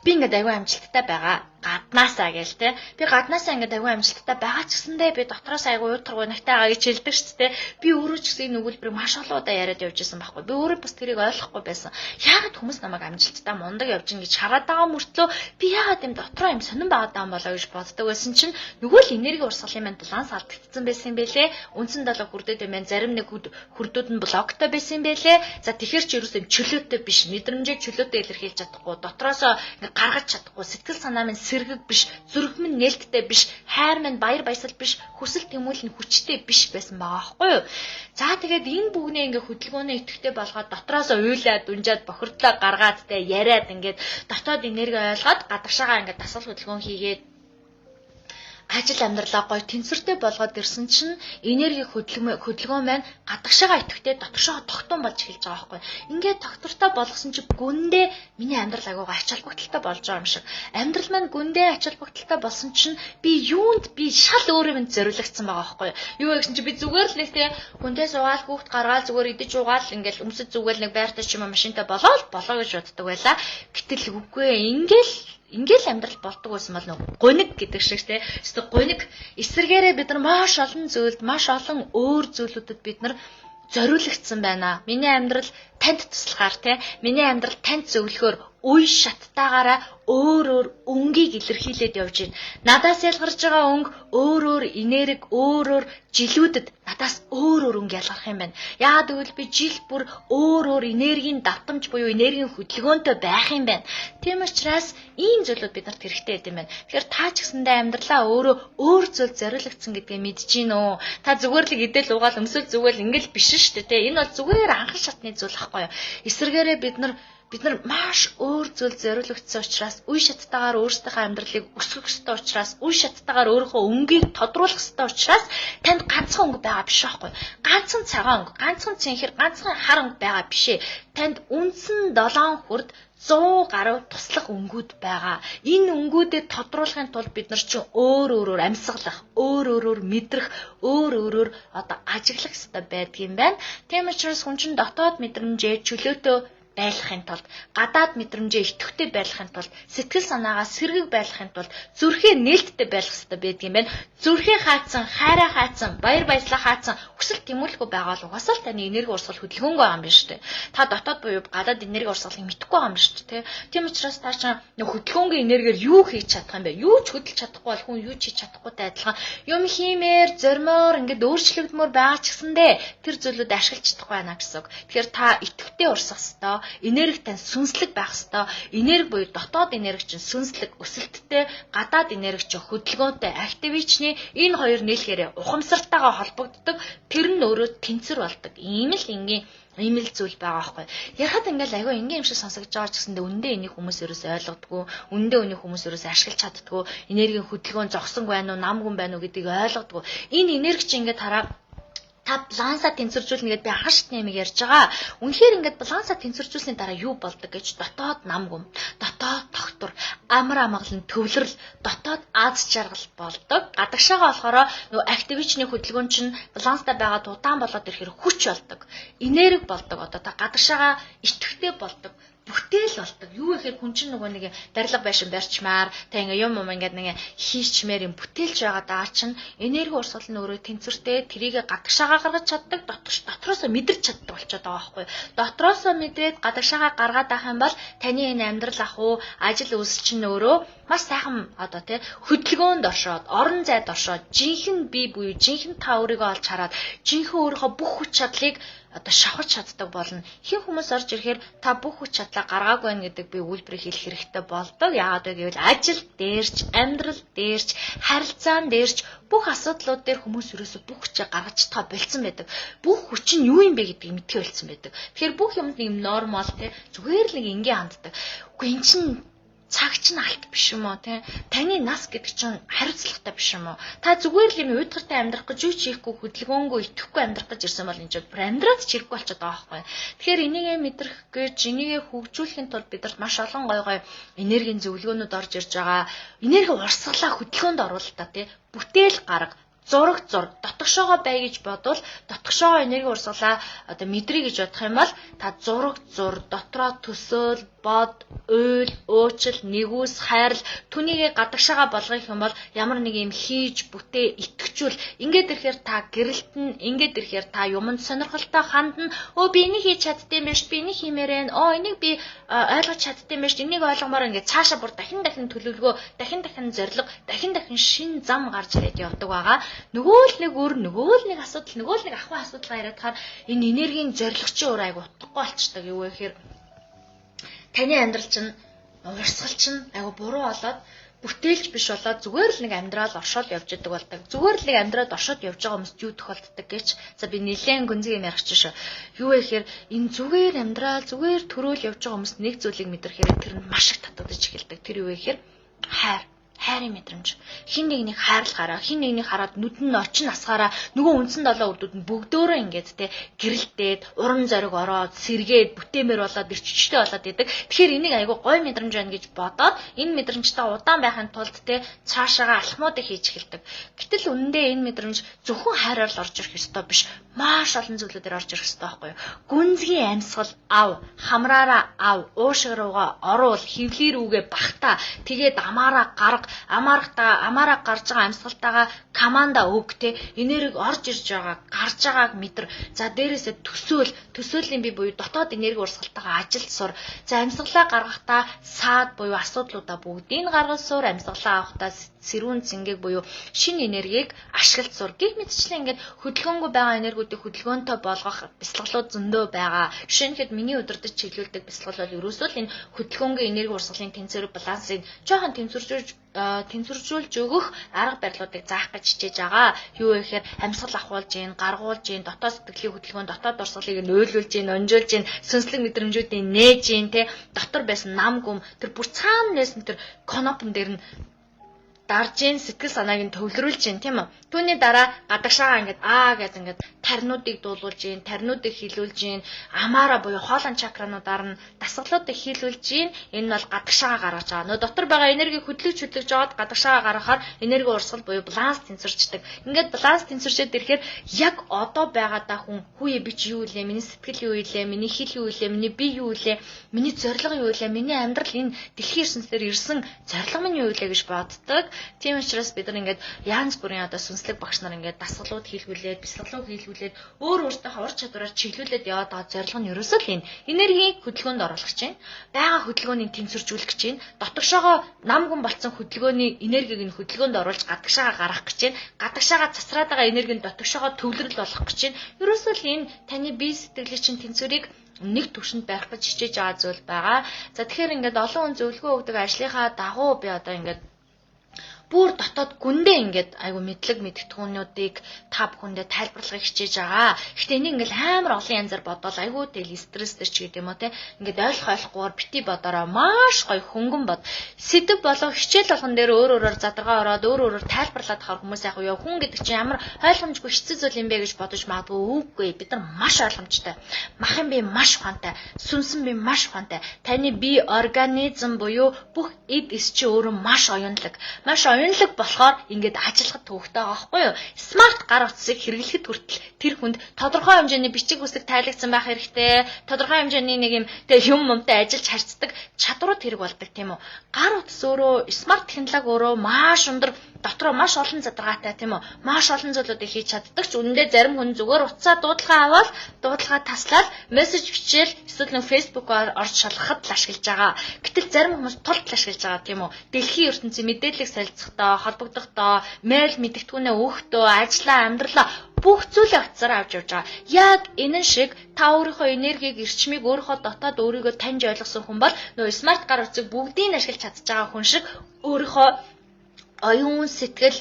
Би ингээд аягүй амжилттай байгаа. Гаднаасаа гээл те. Би гаднаасаа ингээд аягүй амжилттай байгаа ч гэсэндээ би дотроос аягүй уйдгаргүй нагтайгаа гэж хэлдэг шүү дээ. Би өөрөө ч гэсэн энэ өгүүлбэрийг маш олон удаа яриад явж исэн байхгүй. Би өөрөө бас тэрийг ойлгохгүй байсан. Яагаад хүмүүс намайг амжилттай мундаг явж ин гэж хараад байгаа мөртлөө би яагаад юм дотроо юм сонирн байгаа даа болоо гэж боддог байсан чинь нөгөө л энерги урсгалын маань баланс алдагдсан байсан юм байлээ. Үндсэн далаа хүрдээд юм байна. Зарим нэг хүрдүүд нь блоктой байсан юм байлээ. За тэгэхэр ч ерөөсөө чөлөөтэй биш. Мэдрэмжийг чөлөөтэй илэрхийлж чадахгүй. Дотроосоо ингээд гаргаж чадахгүй. Сэтгэл санаа минь сэргэг биш, зүрх минь нээлттэй биш, хайр минь баяр баясгал биш, хүсэл тэмүүлэл нь хүчтэй биш байсан байгаа байхгүй юу? За тэгээд энэ бүгнээ ингээ хөдөлгөөнөө идэвхтэй болгоод дотроос уйлаад, унжаад, бохирдлоо гаргаад тэ яриад ингээд дотоод энерги ойлгоод гадагшаагаа ингээ дасгал хөдөлгөөн хийгээд ажил амьдралаа гоё тэнцвэртэй болгоод ирсэн чинь энерги хөдөлгөөн маань гадагшаагаа идэвхтэй дотгошоо тогтун болж эхэлж байгаа байхгүй. Ингээд тогтвортой болгосон чинь гүндээ миний амьдрал агуугаа ач холбогдолтой болж байгаа юм шиг. Амьдрал маань гүндээ ач холбогдолтой болсон чинь би юунд би шал өөрөө минь зориулагдсан байгаа байхгүй. Юу гэсэн чинь би зүгээр л нэг тэ хүндээ суугаал хүүхд гаргаал зүгээр идэж уугаал ингээл өмсөж зүгээл нэг байртай ч юм машинтай болоо гэж боддог байла. Гэтэл үгүй ингээл амьдрал болдог байсан бол нэг гуниг гэдэг шиг те. Эсвэл гуниг эсэргээрээ бид нар маш олон зүйлд, маш олон өөр зүйлүүдэд бид нар зориулагдсан байна. Миний амьдрал танд туслахаар те. Миний амьдрал танд зөвлөхөөр үе шаттайгаараа өөр өнгийг илэрхийлээд явж байна. Надаас ялгарч байгаа өнг өөр энерги, өөр жилүүдэд надаас өөр өнг ялгарх юм байна. Яагаад гэвэл би жил бүр өөр энергийн давтамж буюу энергийн хөдөлгөөнтэй байх юм байна. Тийм учраас ийм зүйлүүд биднэрт хэрэгтэй байд юм байна. Тэгэхээр та ч гэсэндээ амьдралаа өөр зүйл зориулагдсан гэдгээ мэдэж гин үү? Та зүгээр л идэл угаал өмсөл зүгэл ингээл биш шүү дээ те. Энэ бол зүгээр анхан шатны зүйл ахгүй юу? Эсвэргээрээ бид нар маш өөр зүйл зориулагдсан учраас үе шаттайгаар өөрсдийнхөө амьдралыг өсгөх ёстой учраас үе шаттайгаар өөрийнхөө өнгийг тодруулах ёстой учраас танд ганцхан өнгө байгаа биш байхгүй. Ганцхан цагаан өнгө, ганцхан цэнхэр, ганцхан хар өнгө байгаа бишээ. Танд үндсэн 7 хүрд 100 гаруй туслах өнгүүд байгаа. Энэ өнгүүдэд тодруулахын тулд бид нар чинь өөр амьсгалах, өөр мэдрэх, өөр одоо ажиглах ёстой байдгийм байна. Тийм учраас хүн чинь дотоод мэдрэмжээ чөлөөтэй байлгахын тулд, гадаад мэдрэмжээ идэвхтэй байлгахын тулд, сэтгэл санаагаа сэргэг байлгахын тулд зүрхээ нээлттэй байлгах хэрэгтэй байдаг юм байна. Зүрхээ хаацсан, хайраа хаацсан, баяр баясгалаа хаацсан, хүсэл тэмүүлэхгүй байгаа л угаасаа л таны энерги урсгал хөдөлгөөнгүй байгаа юм байна шүү дээ. Та дотоод буюу гадаад энерги урсгалыг мэдэхгүй байгаа юм шүү дээ. Тийм учраас та чинь хөдөлгөөнгийн энергиэр юу хийж чадах юм бэ? Юу ч хөдөлж чадахгүй бол хүн юу ч хийж чадахгүйтэй адилхан юм хиймээр, зормоор ингээд өөрчлөгдмөр байгаа ч гэсэндээ тэр зүйлүүд ашиглаж чадахгүй байна гэсэн үг. Тэгэхээр та идэвхтэй урсгах хэрэгтэй. Энерги тань сүнслэг байх ёстой. Энерги буюу дотоод энерги чинь сүнслэг, өсөлттэй, гадаад энерги чинь хөдөлгөөнтэй, активичны энэ хоёр нийлэхээр ухамсартайгаа холбогддог. Тэр нь өөрөө тэнцвэр болдог. Ийм л зүйл байгаа байхгүй. Яхад ингээл айгүй ингийн юм шиг сонсогдож байгаа ч гэсэндээ үндэ энийг хүмүүс ерөөсөй ойлгодгүй, үндэ үнийг хүмүүс ерөөсөй ашиглаж чаддгүй, энергийн хөдөлгөөн зогсон байна уу, намгүй байна уу гэдгийг ойлгодгүй. Энэ энерги чинь ингээд та балансаа тэнцвэржүүлнэ гэдээ би хашт нэмийг ярьж байгаа. Үнэхээр ингээд балансаа тэнцвэржүүлсний дараа юу болдог гэж дотоод намгүм, дотоод тогтвор, амар амгалан төвлөрөл, дотоод аз жаргал болдог. Гадагшаага болохоор нөгөө активичны хөдөлгөөн чинь баланстай байгаа удаан болоод ирэхээр хүч болдог. Энерги болдог. Одоо та гадагшаага идэвхтэй болдог. Бүтээл болдог. Юу гэхээр хүн чинь нөгөө нэг дарилга байшин барьчмаар та ингээ юм ингээд нэг хийчмээр юм бүтээлж байгаа даа чинь энерги урсгал нь өөрөө тэнцвэртэй тэрийг гадагшаагаа гаргаж чаддаг, дотроосоо мэдэрч чаддаг болчиход байгаа байхгүй. Дотроосоо мэдрээд гадагшаагаа гаргаад авах юм бол таны энэ амьдрал ах уу, ажил үйлс чинь өөрөө маш сайхан одоо тий хөдөлгөөнд оршоод, орон зайд оршоод, жинхэнэ бие буюу жинхэнэ та өөрийгөө олж хараад, жинхэнэ өөрийнхөө бүх хүч чадлыг одоо шавхаж чаддаг болно. Хин хүмүүс орж ирэхээр та бүх хүч чадлаа гаргаагүй байна гэдэг би үйлбэрийг хэлэх хэрэгтэй болдог. Яагаад вэ гэвэл ажил дээрч, амьдрал дээрч, харилцаан дээрч бүх асуудлууд дээр хүмүүс ерөөсө бүх хүчээ гаргаж та болцсон байдаг. Бүх хүч нь юу юм бэ гэдгийг мэдхий болцсон байдаг. Тэгэхээр бүх юмд юм нормал те зүгээр л нэг ингийн ханддаг. Үгүй эн чинь цаг чинь алт биш юм уу те таны нас гэдэг чинь хариуцлагатай биш юм уу та зүгээр л юм уйдгартай амьдрах гэж юу ч хийхгүй хөдөлгөөнгөө итгэхгүй амьдрах гэж ирсэн бол энэ ч бүр амьдраад ч хэрэггүй болчиход байгаа байхгүй. Тэгэхээр энийгээ мэдрэх гэж энийгээ хөгжүүлэхийн тулд бидэрт маш олон гой энергийн зөвлөгөөнүүд орж ирж байгаа. Энерги урсгалаа хөдөлгөөнд оруулах та те бүтээл гарга зураг дотгошоогоо бай гэж бодвол дотгошоогоо энерги урсгалаа одоо мэдрий гэж бодох юм бол та зураг дотроо төсөөл бод уйл уучлал нэгүс хайрл түүнийгээ гадагшаага болгох юм бол ямар нэг юм хийж бүтээ итгэжүүл ингээд ирэхээр та гэрэлтэн ингээд ирэхээр та юмд сонирхолтой хандна би энийг хийж чаддсан байж би энийг хиймээрэн энийг би ойлгож чаддсан байж энийг ойлгомоор ингээд цаашаа бүр дахин төлөвлөгөө дахин зориг дахин шин зам гарч ирээд явдаг байгаа нөгөө л нэг өөр нөгөө л нэг асуудал нөгөө л нэг ахуй асуудал яриад хаар энэ энергийн зоригчийн өөр айгу утгагүй болчдаг юу гэхээр таны амьдрал чинь урсгал чинь айгу буруу болоод бүтээлч биш болоод зүгээр л нэг амьдрал оршоод явж идэг болдог. Зүгээр л нэг амьдраад оршоод явж байгаа хүмүүст юу тохиолддог гэж за би нэлээд гүнзгий юм ярих чинь шүү. Юу вэ гэхээр энэ зүгээр амьдрал зүгээр төрөөл явж байгаа хүмүүст нэг зүйлийг мэдрэхээр тэр нь маш их татагдаж эхэлдэг. Тэр юу вэ гэхээр хайрын мэдрэмж. Хин нэгнийг хайрлахаараа, хин нэгнийг хараад нүд нь очин насгаараа нөгөө үндсэн долоо үрдүүд нь бүгдөөрөө ингээд те гэрэлтээд, уран зориг ороод, сэргээд, бүтээмээр болоод, ирчвчтэй болоод идэг. Тэгэхээр энийг айгүй гой мэдрэмж байна гэж бодоод энэ мэдрэмжтэй удаан байхын тулд те цаашаага алхмуудыг хийж эхэлдэг. Гэтэл үнэндээ энэ мэдрэмж зөвхөн хайраар л орж ирэх ёстой биш. Маш олон зүйлүүдээр орж ирэх ёстой байхгүй юу? Гүнзгий амьсгал ав, хамраараа ав, уушиг руугаа оруул, хөвлий рүүгээ багтаа, тэгээд амаараа гарга амаараа гарч байгаа амьсгалтайгаа команда өг те энерги орж ирж байгаа гарч байгааг мэдэр за дээрээсээ төсөөлийн бие буюу дотоод энерги урсгалтайгаа ажилд сур за амьсгалаа гаргахдаа саад буюу асуудлуудаа бүгдийг гаргаж сур амьсгалаа авахдаа сэрүүн цэнгийг буюу шинэ энергийг ашиглаж сур гэх мэтчлэн ингээд хөдөлгөөнгүй байгаа энергиудыг хөдөлгөөнтэй болгох бяцлаглууд зөндөө байгаа. Жишээлхэд миний удирдах чиглүүлдэг бяцлал бол ерөөсөө л энэ хөдөлгөөнгүй энерги урсгалын тэнцвэр балансыг жоохон тэнцвэржүүлж өгөх арга барилуудыг заах гэж хичээж байгаа. Юу вэ гэхээр амьсгал ахуулж гин, гаргуулж гин, дотоод сэтгэлийн хөдөлгөөн, дотоод урсгалыг нь ойлуулж гин, онжуулж гин, сүнслэг мэдрэмжүүдийг нээж гин, те дотор байсан нам гүм тэр бүр цаана нэсэн тэр конопн дээр нь дарж ин сэтгэл санааг нь төвлөрүүлж гин тийм үү. Түүний дараа гадагшаага ингээд гэж ингээд тарнуудыг дуулуулж гин, тарнуудыг хилүүлж гин, амаараа буюу хоолон чакрануудаар нь дасгалуудыг хилүүлж гин. Энэ нь бол гадагшаага гаргаж байгаа. Нөө дотор байгаа энергийг хөдлөж жоод гадагшаага гаргахаар энерги урсгал буюу баланс тэнцвэрчдэг. Ингээд баланс тэнцвэрчээд ирэхээр яг одоо байгаадаа хүүе би чи юу илээ, миний сэтгэл юу илээ, миний хэл юу илээ, миний бие юу илээ, миний зорилго юу илээ, миний амьдрал энэ дэлхийн ертөнцийн ирсэн зорилго минь юу илээ гэж боддог. Тийм учраас бид нар ингээд янз бүрийн одоо сүнслэг багш нар ингээд дасгалууд хийлгүүлээд, бяцлаглууд хийлгүүлээд өөртөө ур чадвараар чиглүүлээд яваад байгаа зорилго нь ерөөсөө л энэ энергийг хөдөлгөөнд оруулах чинь, байгаа хөдөлгөөнийг тэнцвэржүүлэх чинь, дотогшоогоо нам гүн болцсон хөдөлгөөний энергийг нь хөдөлгөөнд оруулж гадагшаага гаргах гэж чинь, гадагшаага цацраад байгаа энергийг дотогшоогоо төвлөрөл болгох гэж чинь, ерөөсөө л энэ таны бие сэтгэлийн чинь тэнцвэрийг нэг төвшөнд барих гэж хичээж байгаа зүйл байгаа. За тэгэхээр ингээд олон хүн зөвлөгөө өгдөг ажлынхаа дагуу би одоо ингээд бүр дотоод гүндээ ингээд айгу мэдлэг мэдтгүүнүүдийг та бүхэндээ тайлбарлахыг хичээж байгаа. Гэхдээ энийг ингээд амар олон янзаар бодвол айгу тэл стресстэй ч гэдэг юм уу те. Ингээд ойлгохгүйгээр бити бодороо маш гоё хөнгөн бод. Сэдв болон хичээл болгон дээр өөрөөр задаргаа ороод өөрөөр тайлбарлаад хахаар хүмүүс яг юу хүн гэдэг чинь ямар ойлгомжгүй хэцүү зүйл юм бэ гэж бодож магадгүй. Үгүй бид нар маш ойлгомжтой. Махын бие маш ухаантай, сүнсэн бие маш ухаантай. Таны бие организм буюу бүх эд эс чи өөрөө маш оюунлаг. Оюунлаг болохоор ингээд ажиллахад төвөгтэй байгаа байхгүй юу? Смарт гар утсыг хэрэглэхэд хүртэл тэр хүнд тодорхой хэмжээний бичиг үсэг тайлгдсан байх хэрэгтэй. Тодорхой хэмжээний нэг юм юм юмтай ажиллаж харьцдаг чадварууд хэрэг болдог тийм үү? Гар утас өөрөө смарт технологи өөрөө маш өндөр дотроо маш олон задаргаатай тийм үү? Маш олон зүйлүүдийг хийж чаддаг ч үнэндээ зарим хүн зүгээр утсаа дуудлагаа аваад дуудлагаа таслаад мессеж бичээл эсвэл нэг фэйсбүүкээр орж шалгахад л ашиглаж байгаа. Гэтэл зарим хүмүүс тулд л ашиглаж байгаа тийм үү? Дэлхийн ертөнцийн мэдээллийг солилцохдоо, холбогдохдоо, мэйл мэдэгдэхүүнээ өгөхдөө, ажлаа, амьдралаа бүх зүйлээ утсаараа авч явж байгаа. Яг энэ шиг та өөрийнхөө энергийг, эрчмийг өөрийнхөө дотоод өөрийгөө таньж ойлгосон хүн бол нөгөө смарт гар утсыг бүгдийг ашиглаж чадж байгаа хүн шиг өөрийнхөө оюун сэтгэл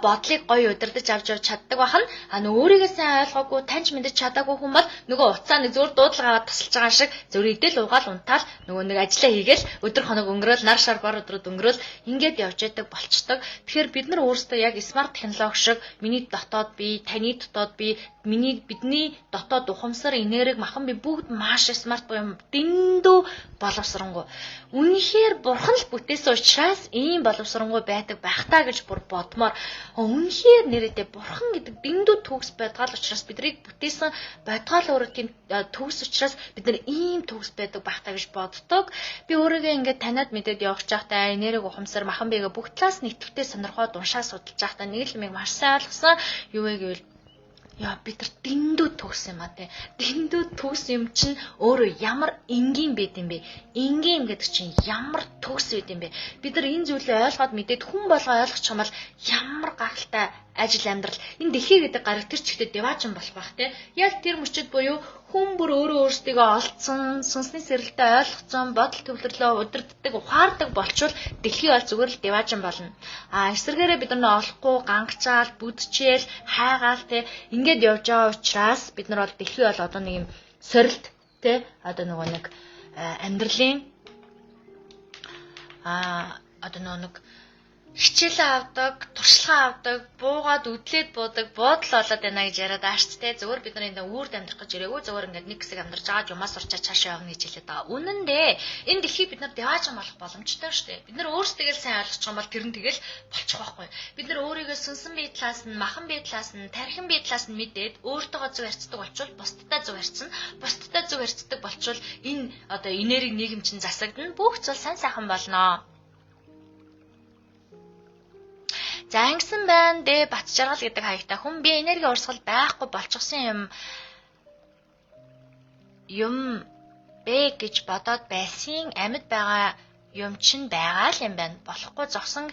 бодлыг гоё удирдах авч чаддаг бахан нөгөө өөрийгөө сайн ойлгоогүй таньж мэдэж чадаагүй хүн бол нөгөө уцаа нэг зөөр дуудлагаа тасалж байгаа шиг зөв идэл угаал унтаал нөгөө нэг ажиллаа хийгээл өдөр хоног өнгөрөөл нар шар гар өдрөд өнгөрөөл ингээд явж байдаг болчдөг. Тэгэхээр бид нар өөрсдөө яг смарт технологи шиг миний дотоод би, таны дотоод би, бидний дотоод ухамсар, энерги, махан би бүгд маш смарт буюу дэндүү боловсронгуй. Үнэхээр бурхан л бүтээсэн учраас ийм боловсронгуй байдаг таа гэж бүр бодмоор үнэхээр нэрээдээ бурхан гэдэг дэндүү төгс байдгаал учраас биднийг бүтээсэн байдгаал өөрөө тийм төгс учраас бид нар ийм төгс байдаг байх таа гэж боддог. Би өөрийгөө ингээд таниад мэдээд явах чахтаа энерги ухамсар махан бигээ бүх талаас нэвтвтэй сонирхоод уншаа судалж чахтаа нэг л юм маш сайн ойлгосон. Юу вэ гэвэл яа бид нар дэндүү төгс юм а те. Дэндүү төгс юм чинь өөрөө ямар энгийн байд юм бэ? Энгийн гэдэг чинь ямар төгс байд юм бэ? Бид нар энэ зүйлээ ойлгоод мэдээд хүн болгоо ойлгочих юм бол ямар гахалтай ажил амьдрал энэ дэлхий гэдэг гараг тэр чигтээ деваажин болох бах те. Яг тэр мөчөд буюу хүн бүр өөрөө өөрсдийгөө олцсон, сүнсний сэрэлтээ ойлгоцсон, бодол төвлөрлөө удирддаг, ухаардаг болчвол дэлхий бол зүгээр л деваажин болно. Эсвэргээрээ бид нар олохгүй, гангачаал, бүдчээл, хайгаал те ингээд явж байгаа учраас бид нар бол дэлхий бол одоо нэг юм сорилт те одоо нөгөө нэг амьдралын одоо нөгөө нэг хичээлээ авдаг, туршлагаа авдаг, буугаад үдлээд буудаг, буудал болоод байна гэж яриад аашч те зөвөр бид нар энэ үрд амьдрах гэж ирээгүй зөвөр ингээд нэг хэсэг амьдарч байгаа юмас урчаа цаашаа явна гэж хэлээд байгаа. Үнэн дээ. Энэ дэлхийг бид нар деваажин болох боломжтой шүү дээ. Бид нар өөрсдөө сайн ойлгочих юм бол тэр нь тэгэл болчих واخгүй. Бид нар өөрийгөө сүнсэн бие талаас нь, махан бие талаас нь, тархин бие талаас нь мэдээд өөртөөгөө зөв ярьцдаг болчвол бусдтай зөв ярьцсан. Бусдтай зөв ярьцдаг болчвол энэ одоо энерги нийгэм чинь засагдана. Бүх зүйл сайн сайхан болно. За ангисан байна дээ бат жаргал гэдэг хаягтай хүн би энерги урсгал байхгүй болчихсон юм бэ гэж бодоод байсан амьд байгаа юм чинь байгаа л юм байна. Болохгүй зогсон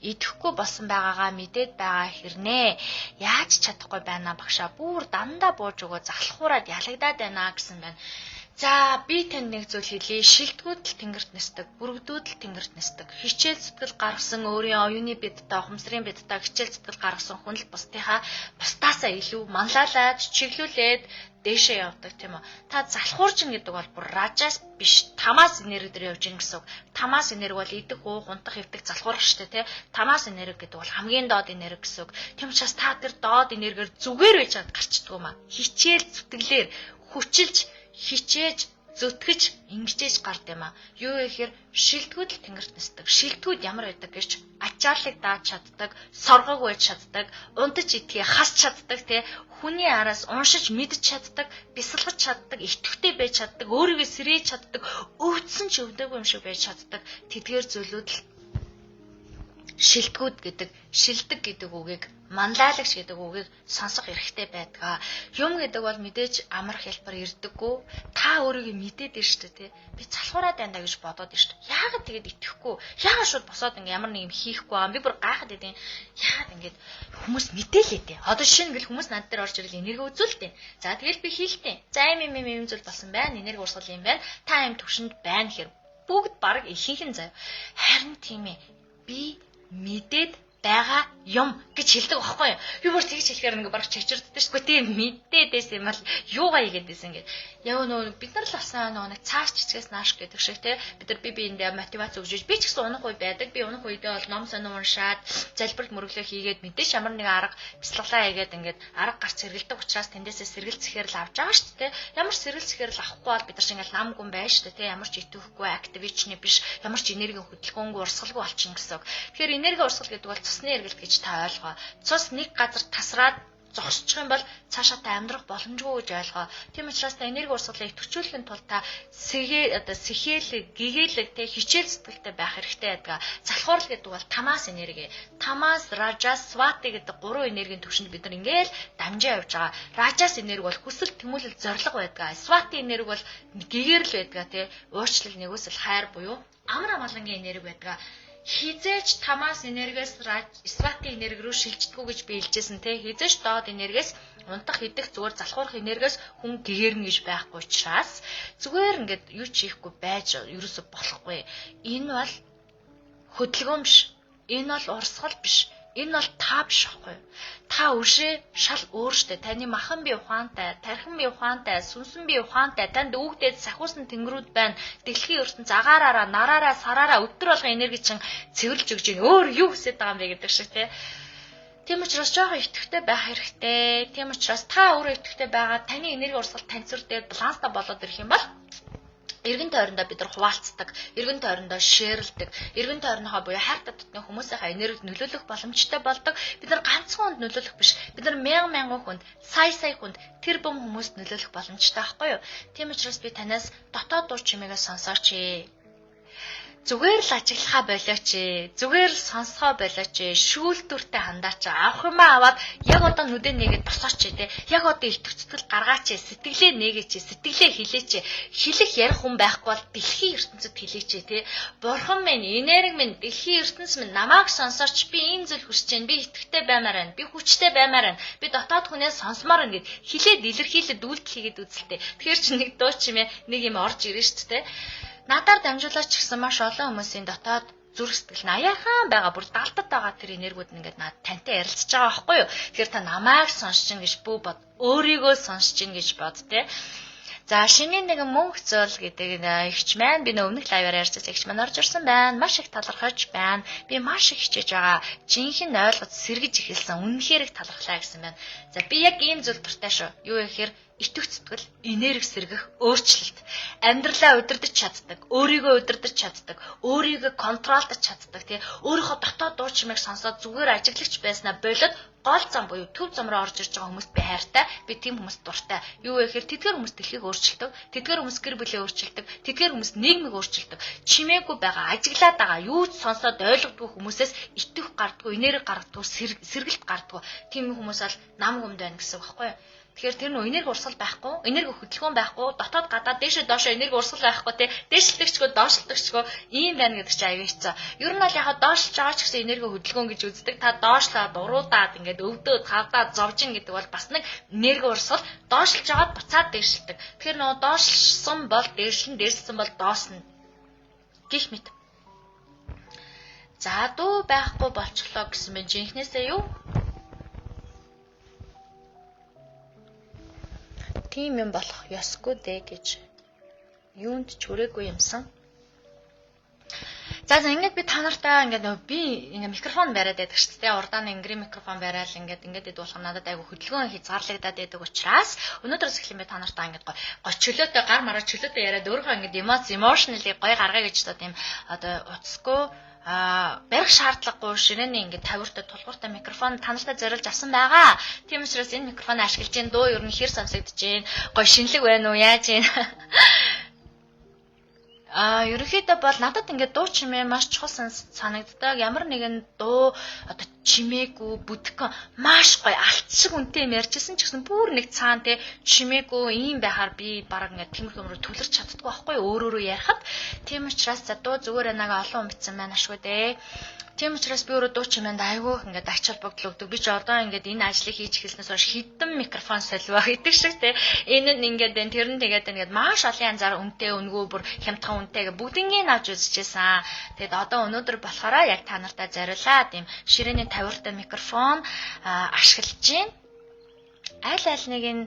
идэхгүй болсон байгаагаа мэдээд байгаа хэрнээ. Яаж чадахгүй байна багшаа бүр дандаа бууж өгөө залхуураад ялагдаад байна гэсэн байна. За би танд нэг зүйл хэлье. Шилдэгүүд л тэнгэрт нисдэг, бүрэгдүүд л тэнгэрт нисдэг. Хичээл зүтгэл гаргасан өөрийн оюуны бидтэй, ухамсарын бидтэй хичээл зүтгэл гаргасан хүн л бусдаасаа илүү манлайлаад, чиглүүлээд дээшээ явдаг тийм үү. Та залхуурчин гэдэг бол бүр ражаас биш, тамаас энерги дээр явж гин гэсэн үг. Тамаас энерги бол идэх, уух, унтах, хэвдэх залхуурах штэ тий. Тамаас энерги гэдэг бол хамгийн доод энерги гэсэн үг. Тийм учраас та тэр доод энергиэр зүгээр байж чад гарчдаг юм аа. Хичээл зүтгэлээр хүчилж хичээж зүтгэж ингэжээж гард юм а. Юу вэ гэхээр шилдэгүүд л тэнгэрт нисдэг. Шилдэгүүд ямар байдаг гэж ачааллыг дааж чаддаг, соргог байж чаддаг, унтаж идхий хас чаддаг тий. Хүний араас уншиж мэдж чаддаг, бясалгаж чаддаг, итгэвтэй байж чаддаг, өөрийгөө сэрээж чаддаг, өвдсөн ч өвдөөгүй юм шиг байж чаддаг. Тэдгээр зүйлүүд л шилдэгүүд гэдэг, шилдэг гэдэг үгийг, манлайлагч гэдэг үгийг сонсох эрхтэй байдаг. Юм гэдэг бол мэдээж амар хэлбэр ирдэггүй. Та өөрийгөө мэдээд байна шүү дээ, тий. Би залхуураад байна гэж бодоод байна шүү дээ. Яагаад тэгээд итгэхгүй? Яагаад шууд босоод ингээ ямар нэг юм хийхгүй аа? Би бүр гайхаад идэв. Яагаад ингээд хүмүүс мэдээлээ дээ. Одоо жишээ нь ингээл хүмүүс над дээр орж ирэл энерги үзүүлдэг. За тэгэл би хийлтэй. За юм зүйл болсон байна. Энерги урсгал юм байна. Та юм төвшөнд байна гэхээр бүгд баг ихийнх нь заяа. Харин тийм ээ. Би мэдээд байгаа юм гэж хэлдэг байхгүй юу? Би бүр тэгж хэлэхээр ингээ барах чичирддэг шүү дээ. Тийм мэдээд байсан юм бол юугаа игээд байсан гэдэг. Яг нөө бид нар л болсон нэг цааш чичгээс нааш гэдэг шиг те бид нар биендээ мотивац өгж би ч гэсэн унах үе байдаг. Би унах үедээ бол ном сонин уншаад залбирал мөрөглөө хийгээд мэдээж ямар нэг арга бяцлаглаа хийгээд ингээд арга гарч сэргэлдэг учраас тэндээсээ сэргэл зэхээр л авч байгаа шүү дээ. Ямар сэргэл зэхээр л авахгүй бол бид нар шингээл нам гүн байж шүү дээ. Ямар ч итгэхгүй активичны биш, ямар ч энерги хөдөлгөөнгүй урсгалгүй болчихно гэсэн үг. Тэгэхээр энерги урсгал гэдэг бол цусны эргэлт гэж та ойлгоо. Цус нэг газар тасраад зогсчих юм бол цаашаа та амьдрах боломжгүй гэж ойлгоо. Тийм учраас та энерги урсгалыг төвчүүлэхийн тулд та сэхээлэг, гэгээлэг те хичээл сэтгэлтэй байх хэрэгтэй байдаг. Залхуурал гэдэг бол тамаас энерги. Тамаас, ражас, свати гэдэг гурван энергийн түвшинд бид нар ингээл дамжаа явж байгаа. Ражас энерги бол хүсэл тэмүүлэл зориг байдаг. Свати энерги бол гэгэрл байдаг те уучлал нэгүсэл хайр буюу амар амгалангийн энерги байдаг. хизээч тамаас энергиэс свати энерги рүү шилждэггүй гэж би хэлжсэн те. Хизээч доод энергиэс унтах идэх зүгээр залхуурах энергиэс хүн гэгэрнэ гэж байхгүй учраас зүгээр ингээд юу ч хийхгүй байж ерөөсө болохгүй. Энэ бол хөдөлгөөн биш. Энэ бол урсгал биш. Энэ бол та биш байхгүй. Та үшээ шал өөр штэ. Таны махан бие ухаантай, тархин бие ухаантай, сүнсэн бие ухаантай, танд үүгдээд сахиусан тэнгэрүүд байна. Дэлхийн ертөнц агаараараа, нараараа, сараараа өдөр болгон энерги чин цэвэрлж өгч ийн. Өөр юу хүсэж байгаа юм бэ гэдэг шиг те. Тийм учраас жоохон итгэвтэй байх хэрэгтэй. Тийм учраас та өөрөө итгэвтэй байгаа таны энерги урсгал танцвар дээр баланстай болоод ирэх юм бол эргэн тойрондоо бид нар хуваалцдаг, эргэн тойрондоо шеэрлдэг, эргэн тойрныхоо буюу хайртай дотны хүмүүсийнхээ энергид нөлөөлөх боломжтой болдог. Бид нар ганцхан хүнд нөлөөлөх биш. Бид нар мянган хүнд, сая хүнд тэр бүм хүмүүст нөлөөлөх боломжтой байхгүй юу? Тийм учраас би танаас дотоод дуу чимээгээ сонсооч. Зүгээр л ажиглахаа болооч. Зүгээр л сонсгоо болооч. Шүүлтүртэй хандаач. Авах юм аваад яг одоо нүдэ нэгээд босооч те. Яг одоо итгэвчтгэл гаргаач. Сэтгэлээ нээгээч. Сэтгэлээ хилээч. Хилэх ярих хүн байхгүй бол дэлхийн ертөнцид хилээч те. Бурхан минь, энерги минь, дэлхийн ертөнц минь намайг сонсооч. Би ийм зүйл хүсэж байна. Би итгэвтэй баймаар байна. Би хүчтэй баймаар байна. Би дотоод хүнээс сонсомоор ингээд хилээд илэрхийлээд үйлдэл хийгээд үзэлтэй. Тэгэхээр чи нэг дуу чимээ нэг юм орж ирэн шүү дээ. Надаар дамжуулаач гэсэн маш олон хүмүүсийн дотоод зүрх сэтгэл нь аяахан байгаа бүр далдад байгаа тэр энергиуд нь ингээд над тантай ярилцж байгаа байхгүй юу. Тэгэхээр та намайг сонсч ин гэж бүү бод. Өөрийгөө сонсч ин гэж бод те. За шинийн нэгэн мөнх зөөл гэдэг ихч маань би өмнөх лайваар ярьж байгаа ихч маань орж ирсэн байна. Маш их талархаж байна. Би маш их хичээж байгаа. Жинхэнэ ойлгож сэргэж эхэлсэн. Үнэхээр их талархлаа гэсэн байна. За би яг ийм зүйл дуртай шүү. Юу гэхээр итвэх сэтгэл, энерги сэргэх, өөрчлөлт. Амьдралаа удирдах чаддаг, өөрийгөө удирдах чаддаг, өөрийгөө контролдож чаддаг, тий. Өөрийнхөө дотоод дуу чимээг сонсоод зүгээр ажиглагч байснаа болоод гол зам буюу төв зам руу орж ирж байгаа хүмүүст би хайртай, би тийм хүмүүст дуртай. Юу вэ гэхээр тэдгээр хүмүүс дэлхийг өөрчилдөг, тэдгээр хүмүүс гэр бүлээ өөрчилдөг, тэдгээр хүмүүс нийгмийг өөрчилдөг. Чимээгүй байгаа, ажиглаад байгаа, юу ч сонсоод ойлгодгүй хүмүүсээс итвэх гардгүй, энерги гардгүй, сэргэлт гардгүй. Тийм хүмүүс бол нам гомд байна гэсэн үг байхгүй юу? Тэгэхээр тэр нөө энерги урсгал байхгүй, энерги хөдөлгөөн байхгүй, дотоод гадаад дээшээ доошоо энерги урсгал байхгүй те дээшлэгчгөө доошлогчгөө ийм байна гэдэг чинь аяа хэцүү. Ер нь бол яхаа доошлж байгаа ч гэсэн энерги хөдөлгөөн гэж үздэг. Та доошлаад, уруудаад ингээд өвдөөд, хавдаад, зовжин гэдэг бол бас нэг энерги урсгал. Доошлж байгаад буцаад дээшлдэг. Тэгэхээр нөө доошлсон бол дээшлэн, дээшлсэн бол доосно. Гэх мэт. За дуу байхгүй болчихлоо гэсэн бэ жинхнээсээ юу? Тийм юм болох ёсгүй дээ гэж юунд ч хүрээгүй юмсан. За ингээд би та нартай ингээд би ингээд микрофон бариад байдаг шүү дээ. Урдааны ингри микрофон бариад ингээд болох надад айгу хөдөлгөөн хязгаарлагдаад байдаг учраас өнөөдрөөс эхлэн би та нартай ингээд гой чөлөөтэй гар мараа чөлөөтэй яриад өөрөө ингээд emotionally гой гаргая гэж тийм одоо уцсгүй барих шаардлагагүй ширээний ингээд тавиуртай тулгууртай микрофон та нартай зориулж авсан байгаа. Тийм учраас энэ микрофоныг ашиглаж гин дуу ер нь хэр сонсогдож гин гой шинэлэг байна уу яаж гин ерөнхийдөө бол надад ингээд дуу чимээ маш чухал санагддаг. Ямар нэгэн дуу одоо чимээгүй бүдгэн маш гоё алт шиг үнэтэй юм ярьжсэн ч гэсэн бүр нэг цаана те чимээгүй ийм байхаар би бараг ингээд тиймэрхүү төлөрч чаддаггүй байхгүй өөрөөрөө ярихад. Тийм учраас за дуу зүгээр энагаа олон хүн бичсэн байна ашгүй дээ. Тийм учраас би өөрөө дуу чимээнд айгүй ингээд ач холбогдол өгдөг. Би ч одоо ингээд энэ ажлыг хийж эхэлснээс хойш хэдэн микрофон солио гэдэг шиг те. Энэ нь ингээд байна, тэр нь тэгээд ингээд маш олон янзаар үнэтэй өнгөө бүр хямдхан үнэтэйгээ бүгднийг авч үзчихсэн. Тэгээд одоо өнөөдөр болохоор яг та нартай зориулаад тийм ширээний тавиуртай микрофон ашиглаж байна. Аль нэг нь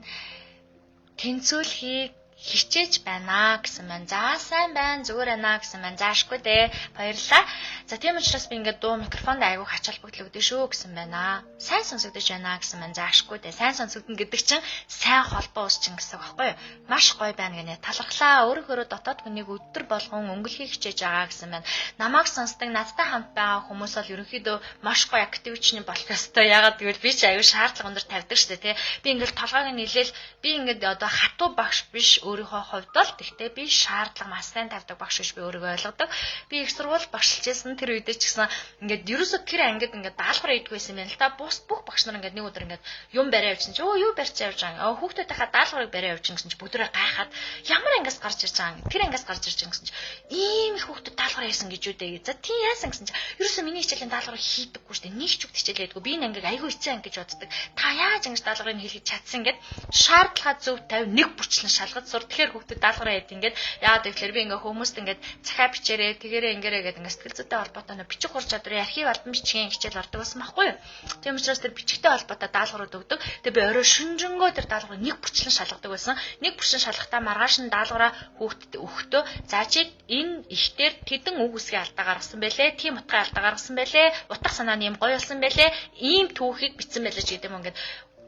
тэнцвүүлэхийг хичээж байна гэсэн маань. За сайн байна, зүгээр байна гэсэн маань. Заашгүй дээ. Баярлалаа. За тийм учраас би ингээд дуу микрофонд айгүй хач холбогдол өгдөө шүү гэсэн байна. Сайн сонсогдож байна гэсэн маань. Заашгүй дээ. Сайн сонсогдно гэдэг чинь сайн холбоо усчин гэсэн үг байхгүй юу? Маш гоё байна гэнэ. Талархлаа. Өөрөөр дотоод хүнийг өдөр болгон өнгөлөхийг хичээж байгаа гэсэн байна. Намайг сонсдог, надтай хамт байгаа хүмүүс бол ерөнхийдөө маш гоё активчний болох ёстой. Ягаад гэвэл би ч аюу шаардлага өндөр тавьдаг шүү дээ, тий. Би ингээд толгойг нь нэлээл би ингээд одоо хатуу багш биш өөрийнхөө хувьд бол тэгтээ би шаардлага маш сайн тавьдаг багш биш би өөрийгөө ойлгодог. Би их сургууль багшилж байсан. тэр үедээ ч гэсэн ингээд ерөөсөө тэр ангид ингээд даалгавар хийдэг байсан юм байна л та. Бус бүх багш нар ингээд нэг өдөр ингээд юм бариа явуулсан чи юу барьцаа явж байгаа. Хүүхдүүдийнхаа даалгаврыг бариа явуулсан гэсэн чи бүгдөө гайхаад ямар ангиас гарч ирж байгаа. Тэр ангиас гарч ирж байгаа гэсэн чи ийм их хүүхдүүд даалгавар хийсэн гэж үү дээ. За тий яасан гэсэн чи ерөөсөө миний хичээлийн даалгаврыг хийдэггүй шүү дээ. Нэг ч үг хичээл хийдэггүй. Би энэ ангиг айгүй эцэн анги гэж боддог. Та яаж ингэж даалгаврыг хийлгэж чадсан гэд шаардлага зөв тавь нэг бүрчлэн шалгаж сур. Тэгэхээр хүүхдүүд даалгавраа хийд ингээд яагаад гэвэл би ингээд хүмүүст ингээд захаа бичээрээ тэгээрээ ингээрээ гэдэг ингээд сэтгэл зүйтэй холбоотой нэ бичих ур чадрын архив албан бичгийн хичээл ордог байсан байхгүй юу? Тийм учраас тэр бичгтэй холбоотой даалгаврууд өгдөг. Тэгээ би орой шүнжэнгөө тэр даалгаврыг нэг бүрчлэн шалгадаг байсан. Нэг бүрчлэн шалгахтаа маргааш нь даалгавраа хүүхдэд өгөхдөө за чи энэ ихтер тэдэн үг үсгийн алдаа гаргасан байлээ. Тийм утгын алдаа гаргасан байлээ. Утга санаа нь юм гоё болсон байлээ. Ийм түүхийг бичсэн байлаа ч гэдэг юм ингээд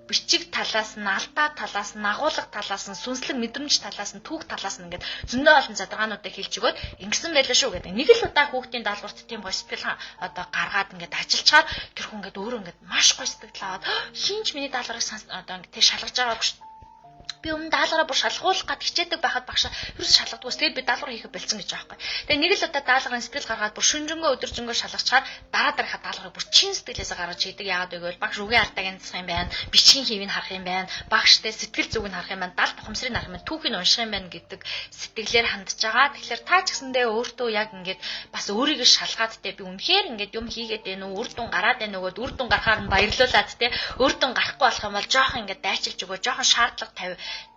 бичиг талаас нь, алдаа талаас нь, агуулга талаас нь, сүнслэг мэдрэмж талаас нь, түүх талаас нь ингээд зөндөө олон задрагаануудыг хэлж өгөөд ингэсэн байлаа шүү гэдэг. Нэг л удаа хүүхдийн даалгаварт тийм гоё сэтгэл одоо гаргаад ингээд ажиллачаар тэр хүн ингээд өөрөө ингээд маш гоё сэтгэл аваад хинч миний даалгаврыг одоо ингээд тэг шалгаж байгаагүй шүү. Би өмнө даалгавраа бүр шалгуулах гад хичээдэг байхад багшаа ерөөс шалгадаггүйс тэгээд би даалгавар хийхэд болцсон гэж байгаа байхгүй. Тэгээд нэг л удаа даалгаврын сэтгэл гаргаад бүр шүнжэнгөө өдөржингөө шалгачаар дараа дарааха даалгаврыг бүр чин сэтгэлээсээ гаргаж хийдэг. Яагаад гэвэл багш үгийн алдааг нцах юм байна, бичгийн хэвийг харах юм байна, багштай сэтгэл зүг нь харах юм байна, далд ухамсарыг харах юм байна, түүхийг унших юм байна гэдэг сэтгэлээр хандж байгаа. Тэгэхээр та ч гэсэндээ өөртөө яг ингээд бас өөрийгөө шалгаад те би үнэхээр ингээд юм хийгээд байна уу, үр дүн гараад байна өгөөд үр дүн гарахаар нь баярлуулад те үр дүн гарахгүй болох юм бол жоохон ингээд дайчилж өгөө, жоохон шаардлага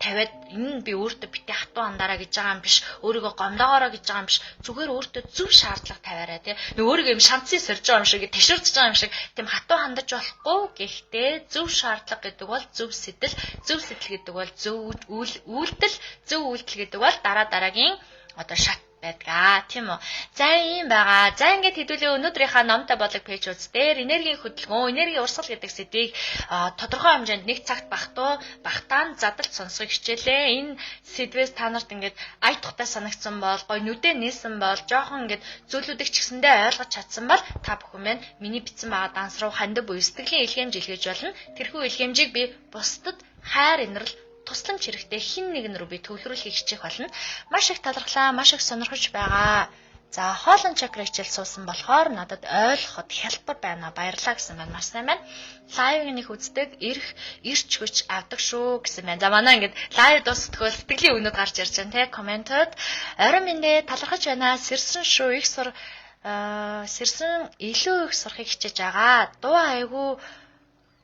тавиад энэ би өөртөө битээ хатуу андараа гэж байгаа юм биш, өөрийгөө гомдоогоороо гэж байгаа юм биш, зүгээр өөртөө зөв шаардлага тавиараа тий. Нэг өөрийгөө юм шанцын сорж байгаа юм шиг тэшүүрч байгаа юм шиг тийм хатуу хандаж болохгүй. Гэхдээ зөв шаардлага гэдэг бол зөв сэтэл гэдэг бол зөв үйлдэл гэдэг бол дараагийн одоо шат байдаг тийм үү. За ийм байгаа. За ингээд хэдүүлээ өнөөдрийнхаа номтой бодлого пэйжүүд дээр энергийн хөдөлгөөн, энергийн урсгал гэдэг сэдвийг тодорхой хэмжээнд нэг цагт багтаан задалж сонсхийг хичээлээ. Энэ сэдвээс та нарт ингээд ая тухтай санагдсан бол, гой нүдэ нээсэн бол, жоохон ингээд зүйлүүдийг ч гэсэндээ ойлгож чадсан бол та бүхэн маань миний бичсэн байгаа данс руу хандив буюу сэтгэлийн илгээмж илгээж болно. Тэрхүү илгээмжийг би бусдад хайр инрэл тусламж хэрэгтэй хин нэгэн рүү би төвлөрүүлэхийг хичээх болно. Маш их талархлаа, маш их сонирхож байгаа. За хоолон чакра хичээл суусан болохоор надад ойлгоход хялбар байна. Баярлалаа гэсэн байна. Маш сайн байна. Лайвыг нэг үздэг, ирч хүч авдаг шүү гэсэн байна. За манай ингээд лайв дуусдаггүй сэтгэлийн өгнөд гарч ирж байна те комментод. Орой минь талархаж байна. Сэрсэн шүү. Сэрсэн илүү их сурахыг хичээж байгаа. Дуу айгу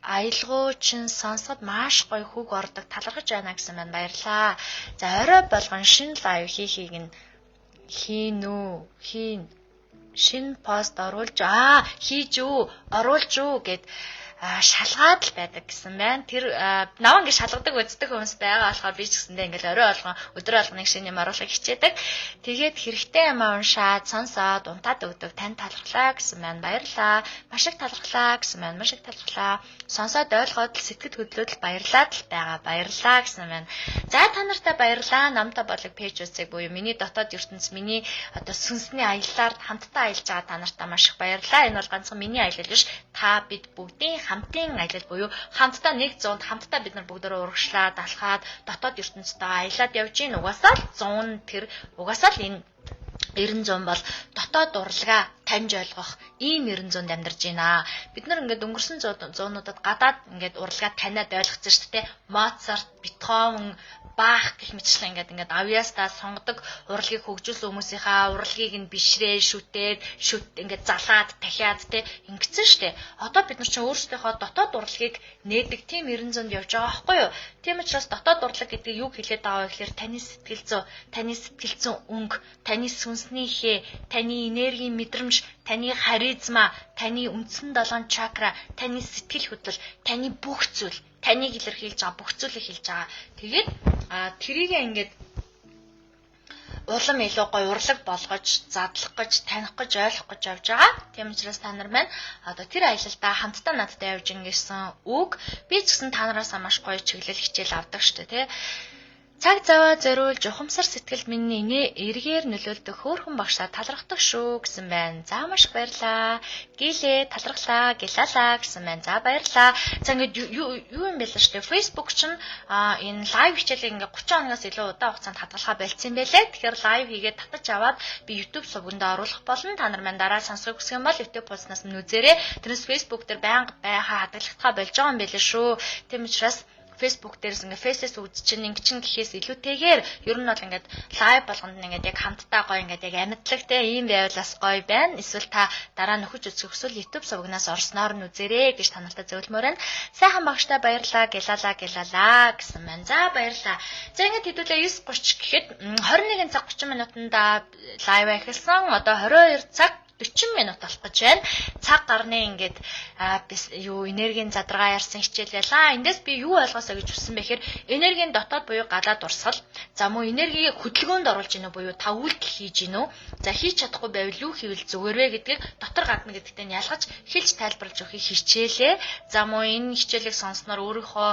аялгуу чин сонсоход маш гоё хүүг ордог талархаж байна гэсэн байна. Баярлаа. За орой болгон шинэ лайв хийхийг нь шинэ пост оруулж хийж үү оруулж үү гэд шалгаад л байдаг гэсэн байна. Тэр наваа ингэ шалгадаг үздэг хүмүүс байгаа болохоор би ч гэсэндээ ингээл орой болгон өдөр болгоныг шинэ юм оруулахыг хичээдэг. Тэгээд хэрэгтэй юм уншаад сонсоод унтаад өгдөг тань талархлаа гэсэн байна. Баярлаа. Маш их талархлаа гэсэн байна. Маш их талархлаа. Сонсоод ойлгоод сэтгэл хөдлөлд баярлаад л байгаа. Баярлаа гэсэн байна. За та нартай баярлаа. Намтай бодлого пэйж үзэг буюу миний дотоод ертөнц миний одоо сүнсний аяллаар хамтдаа аялж байгаа та нартай маш их баярлаа. Энэ бол ганцхан миний аялал биш. Та бид бүгдийн хамтын аялал буюу хамтдаа нэг 100-д хамтдаа бид нар бүгдөө урагшлаад алхаад дотоод ертөнцтэй аялаад явж гин угаасаа л 100 тэр угаасаа л энэ 90-100 бол дотоод урлагаа таньж ойлгох ийм 90-100 амьдарч байна. Бид нар ингээд өнгөрсөн 100-нуудад гадаад ингээд урлагаа таниад ойлгоцсон шүү дээ. Моцарт, Бетховен, Бах гэх мэтчлэн ингээд авьяастаа сонгодог урлагийг хөгжүүлсэн хүмүүсийнхаа урлагийг нь бишрээ шүтээд ингээд залаад дахиад те ингэсэн штэ. Одоо бид нар чинь өөрсдийнхөө дотоод урлагийг нээдэг тийм 90-100-д явж байгаа байхгүй юу? Тийм учраас дотоод урлаг гэдэг юу хэлээд байгаа вэ гэхээр таны сэтгэл зүйн өнгө, таны сүнсний хээ, таны энергийн мэдрэмж, таны харизма, таны үндсэн 7 чакра, таны сэтгэл хөдлөл, таны бүх зүйл таныг илэрхийлж байгаа бүх зүйлийг хэлж байгаа. Тэгээд тэрийг ингээд улам илүү гоё урлаг болгож, задлах гэж, таних гэж, ойлгох гэж явж байгаа. Тийм учраас та нар маань одоо тэр аялалдаа хамтдаа надтай явж ингэсэн үг би ч гэсэн та нараасаа маш гоё чиглэл хичээл авдаг шүү дээ, тий. Цаг заваа зориулж ухамсар сэтгэлд миний эргээр нөлөөлдөг хөөрхөн багшаа талархдаг шүү гэсэн байна. За маш их баярлаа. Гилээ талархлаа, гялалаа гэсэн байна. За баярлаа. За ингээд юу юм бэ л шүү дээ. Facebook чинь энэ лайв хичээлийг ингээд 30 хоногоос илүү удаан хугацаанд хадгалахаа болцсон юм байлээ. Тэгэхээр лайв хийгээд татаж аваад би YouTube сувгандаа оруулах болно. Та нар маань дараа сонсохыг хүсэх юм бол YouTube поснаас минь үзээрэй. Тэрнээс Facebook дээр байнга байхаа хадгалахтаа болж байгаа юм байлээ шүү. Тийм учраас Facebook дээрс ингээ фэйсээс үзчихэн ингэчин гэхээс илүүтэйгээр ер нь бол ингээд лайв болгонд ингээд яг хамтдаа гоё ингээд яг амьдлагтай ийм байвалаас гоё байна. Эсвэл та дараа нөхөж үзэх хүсвэл YouTube сувгнаас орсноор нь үзээрэй гэж танартай зөвлөмөр байна. Сайхан багштай баярлаа, гялалаа гэсэн байна. За баярлаа. За ингээд хэдүүлээ 9:30 гэхэд 21 цаг 30 минутанд лайв эхэлсэн. Одоо 22 цаг 40 минут болох гэж байна. Цаг гарны ингээд энергийн задаргаа ярьсан хичээл байлаа. Эндээс би юу ойлгосоо гэж хүссэн бэ гэхээр энергийн дотоод буюу гадаад урсгал. За мөн энергийг хөдөлгөөнд оруулж гинэ буюу та үйлдэл хийж гинэ үү? За хийж чадахгүй байвал юу хийвэл зүгээр вэ гэдгийг дотор гадна гэдэгтэй нь ялгаж хэлж тайлбарлаж өгөхийг хичээлээ. За мөн энэ хичээлийг сонсноор өөрийнхөө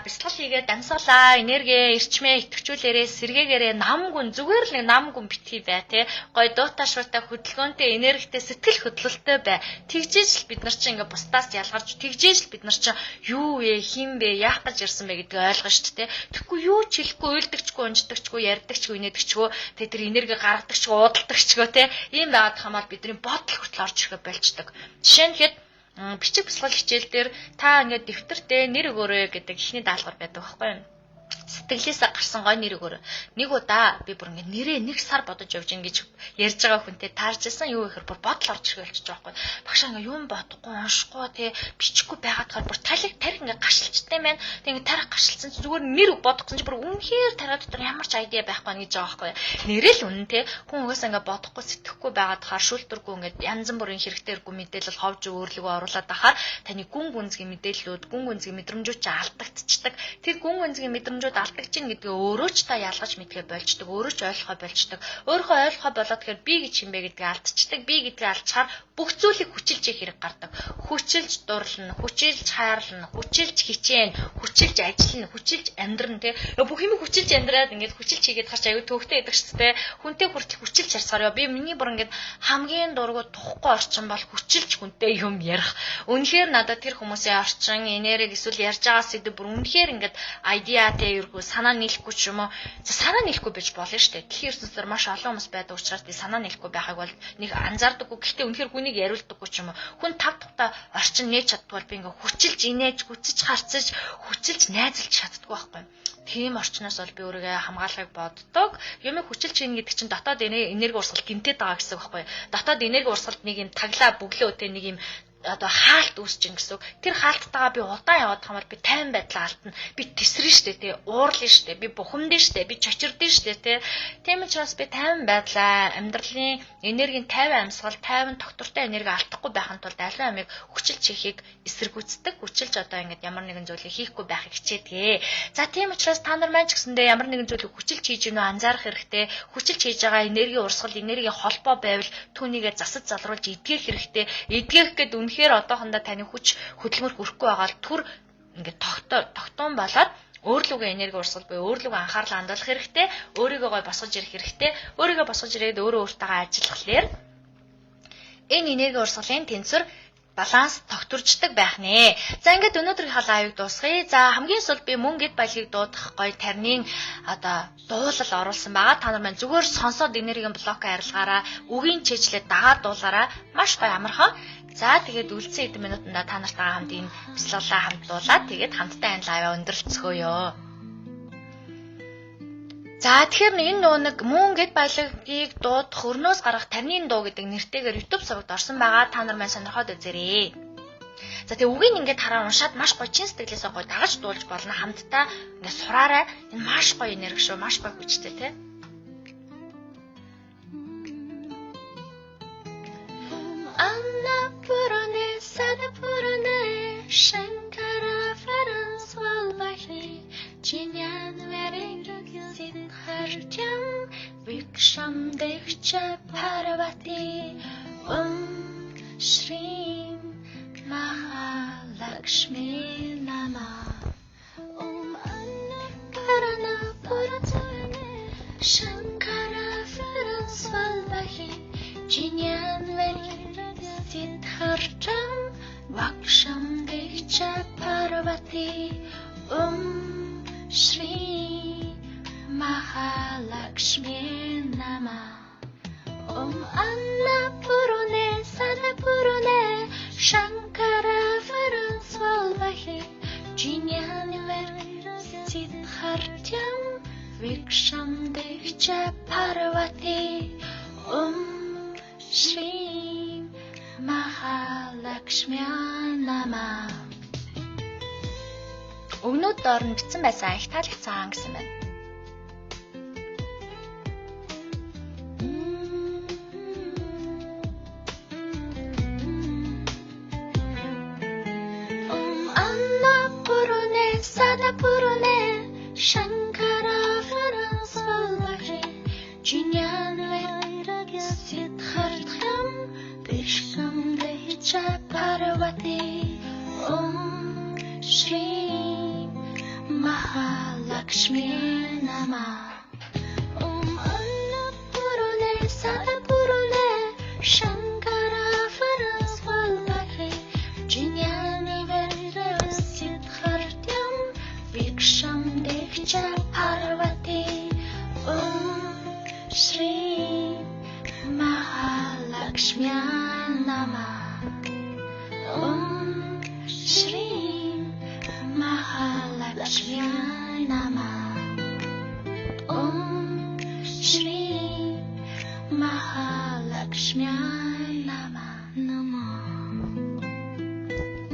бясалгал хийгээд амьсгалаа, энерги эрчмээ идэвхжүүлээрээ, сэргээгээрээ нам гүн зүгээр л нэг нам гүн битгий бай тээ. Гой дууташруутай хөдөлгөөнтэй, энергитэй, сэтгэл хөдлөлттэй бай. Тэгжээж л бид нар чинь ингээ бусдаас ялгарч, тэгжээж л бид нар чинь юу вэ, хин бэ, яах гэж ирсэн бэ гэдгийг ойлгоно шүү дээ. Тэгэхгүй юу ч хэлэхгүй, уйлдагчгүй, унждагчгүй, ярьдагчгүй, инээдагчгүй, тэ тэр энерги гаргадагчгүй, уудалдагчгүй тээ. Ийм байгаад хамаар бидний бодол хүртэл орж ирэх болчдөг. Жишээ нь хэд бичиг бясалгал хичээл дээр та ингээд дэвтэртээ нэр өгөөрэй гэдэг ихний даалгавар байдаг байхгүй юу? Сэтгэлээсээ гарсан гой нэр өгөөрэй. Нэг удаа би бүр ингээд нэрээ нэг сар бодож явж ин гэж ярьж байгаа хүнтэй таарч исэн юу гэхээр бүр бодол орж ирэх болчих жоохгүй. Багшаа ингээд юм бодохгүй, уншихгүй те бичихгүй байгаадахаар бүр тарих ингээд гашилчтай байна. Тэг ингээд тарих гашилсан чинь зүгээр нэр бодох гэсэн чинь бүр үнэхээр тарих дотор ямар ч айдиа байхгүй гэж байгаа байхгүй. Нэрээ л үнэн те хүн угаасаа ингээд бодохгүй сэтгэхгүй байгаадахаар шүүлтүргүй ингээд янз бүрийн хэрэгтэйргүй мэдээлэл ховж өөрлөгөө оруулаад ахаар таны гүн гүнзгий мэдээллүүд, гүн гүнзгий мэдрэмжүүд ч алдагдчихдаг. Тэр гүн гүнзгий мэдрэмжүүд алдагч гэдгээ өөрөө ч та ялгаж мэдгээ болждаг, өөрөө ч ойлгохоо болждаг. Өөрийнхөө ойлгохоо болоод тэгэхээр би гэж юм бэ гэдгээ алдчихдаг. Би гэдгээ алдчихаар бүх зүйлийг хүчилж хэрэг гардаг. Хүчилж дурлна, хүчилж хайрлна, хүчилж хичээн, хүчилж ажиллана, хүчилж амьдрна тий. Бүх юм хүчилж амьдраад ингээд хүчилж хийгээд гарч аягүй төвхтэй байдаг шүү дээ. Хүнтэй хүртэл хүчилж ярьсаар би миний бүр ингээд хамгийн дургу тухгүй орчин бол хүчилж хүнтэй юм ярих. Үнэхээр надад тэр хүмүүсийн орчин, энерги эсвэл ярьж байгаа сэдв бүр үнэхээр ингээд айдиатэй ерхүү санаа нийлэхгүй ч юм уу. За санаа нийлэхгүй байж болно шүү дээ. Дэлхийн ертөнцийн маш олон хүмүүс байдаг учраас би санаа нийлэхгүй байхыг бол нэг анзаардаггүй. Гэхдээ үнэхээр хүнийг яриулдаггүй ч юм уу. Хүн тав тухта орчин нээж чаддгүй би ингээ хүчилж инээж, хүчиж харцаж, хүчилж найзалж чаддгүй байхгүй. Тийм орчноос бол би өөрийгөө хамгаалахыг боддог. Юмыг хүчилж ийн гэдэг чинь дотоод энерги урсгал гэмтээд байгаа гэсэн үг байхгүй. Дотоод энерги урсгалд нэг юм таглаа бөглөө тэ нэг юм одоо хаалт үүсчин гэсэн. Тэр хаалттайгаа би удаан яваад хамаар би тайван байдлаа алдна. Би тесрэн штэ тий, уурлын штэ, би бухимдэн штэ, би чочирдэн штэ тий. Тийм учраас би тайван байдлаа, амьдралын энергийн тайван амьсгал, тайван тогтвортой энерги алдахгүй байхын тулд аливаа амиг хүчилж хийхийг эсэргүүцдэг. Хүчилж одоо ингэж ямар нэгэн зүйлийг хийхгүй байхыг хичээдэг. За тийм учраас та нар маань ч гэсэндээ ямар нэгэн зүйлийг хүчилж хийж гинөө анзаарах хэрэгтэй. Хүчилж хийж байгаа энерги урсгал, энергийн холбоо байвал түүнийгээ засаж залруулж эдгэх хэрэгтэй. Эдгэх гэдэг үнэхээр одоохондоо таны хүч хөдөлмөр хүрэхгүй байгаа түр ингээд тогтоон болоод өөрлөгөө энерги урсгал буюу өөрлөгөө анхаарлаа хандуулах хэрэгтэй, өөрийгөө гой босгож ирэх хэрэгтэй, өөрийгөө босгож ирээд өөрөө өөртөө ажиллахлаар энэ энерги урсгалын тэнцвэр баланс тогтворждаг байх нэ. За ингээд өнөөдрийнхээ лайвыг дуусгая. За хамгийн сул би мөн гэд баялагийг дуудах гоё тарнийн одоо дуулал оруулсан байгаа. Та нар маань зүгээр сонсоод энергийн блок арилгаараа үгийн чэжлээ дагаад дуулаараа маш гоё амархан. За тэгээд үлдсэн хэдэн минутанда та нартайгаа хамт энэ бяцлаглаа хамт дуулаад тэгээд хамтдаа энэ лайваа өндөрлцгөөё. За тэгэхээр энэ нэг мөн гэд баялагийг дуудах өрнөөс гарах тарнийн дуу гэдэг нэртэйгээр YouTube сувагт орсон байгаа. Та нар маань сонирхоод үзээрэй. За тэгээ үгийг ингээд хараа уншаад маш гоё чин сэтгэлээсээ гоё дагаж дуулж болно. Хамтдаа ингээд сураарай. Энэ маш гоё энерги шүү, маш гоё хүчтэй тий. Annapurane sadapurane shankara faransvalvahi jinyan verengsin harjam viksham dekcha parvati shri mahalakshmi nama annapurana Shankara Saraswati Jinyanvari Siddhartham Vaksham Deja Parvati Shri Mahalakshmi Namah Annapurane Sadapurane Shankara Saraswati Jinyanvari Siddhartham Viksham Deja Parvati Shri Mahalakshmi Namah. Өгнүүд доор нь бичсэн байсан их таалагдсан гэсэн байна. Annapurane Sadapurane Shankara Saraswati Jinyanvari Siddhartham Viksham Deja Parvati Shri Mahalakshmi Namah. Annapurane Sadapurane Shankara Saraswati Jinyanvari Siddhartham Viksham Deja Parvati Shri Mahalakshmi Namah. Shri Mahalakshmi Namah. Shri Mahalakshmi Namah.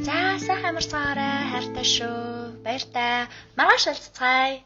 За сайхан амарцгаарай хайртай шүү. Баяртай. Маргааш уулзцгаая.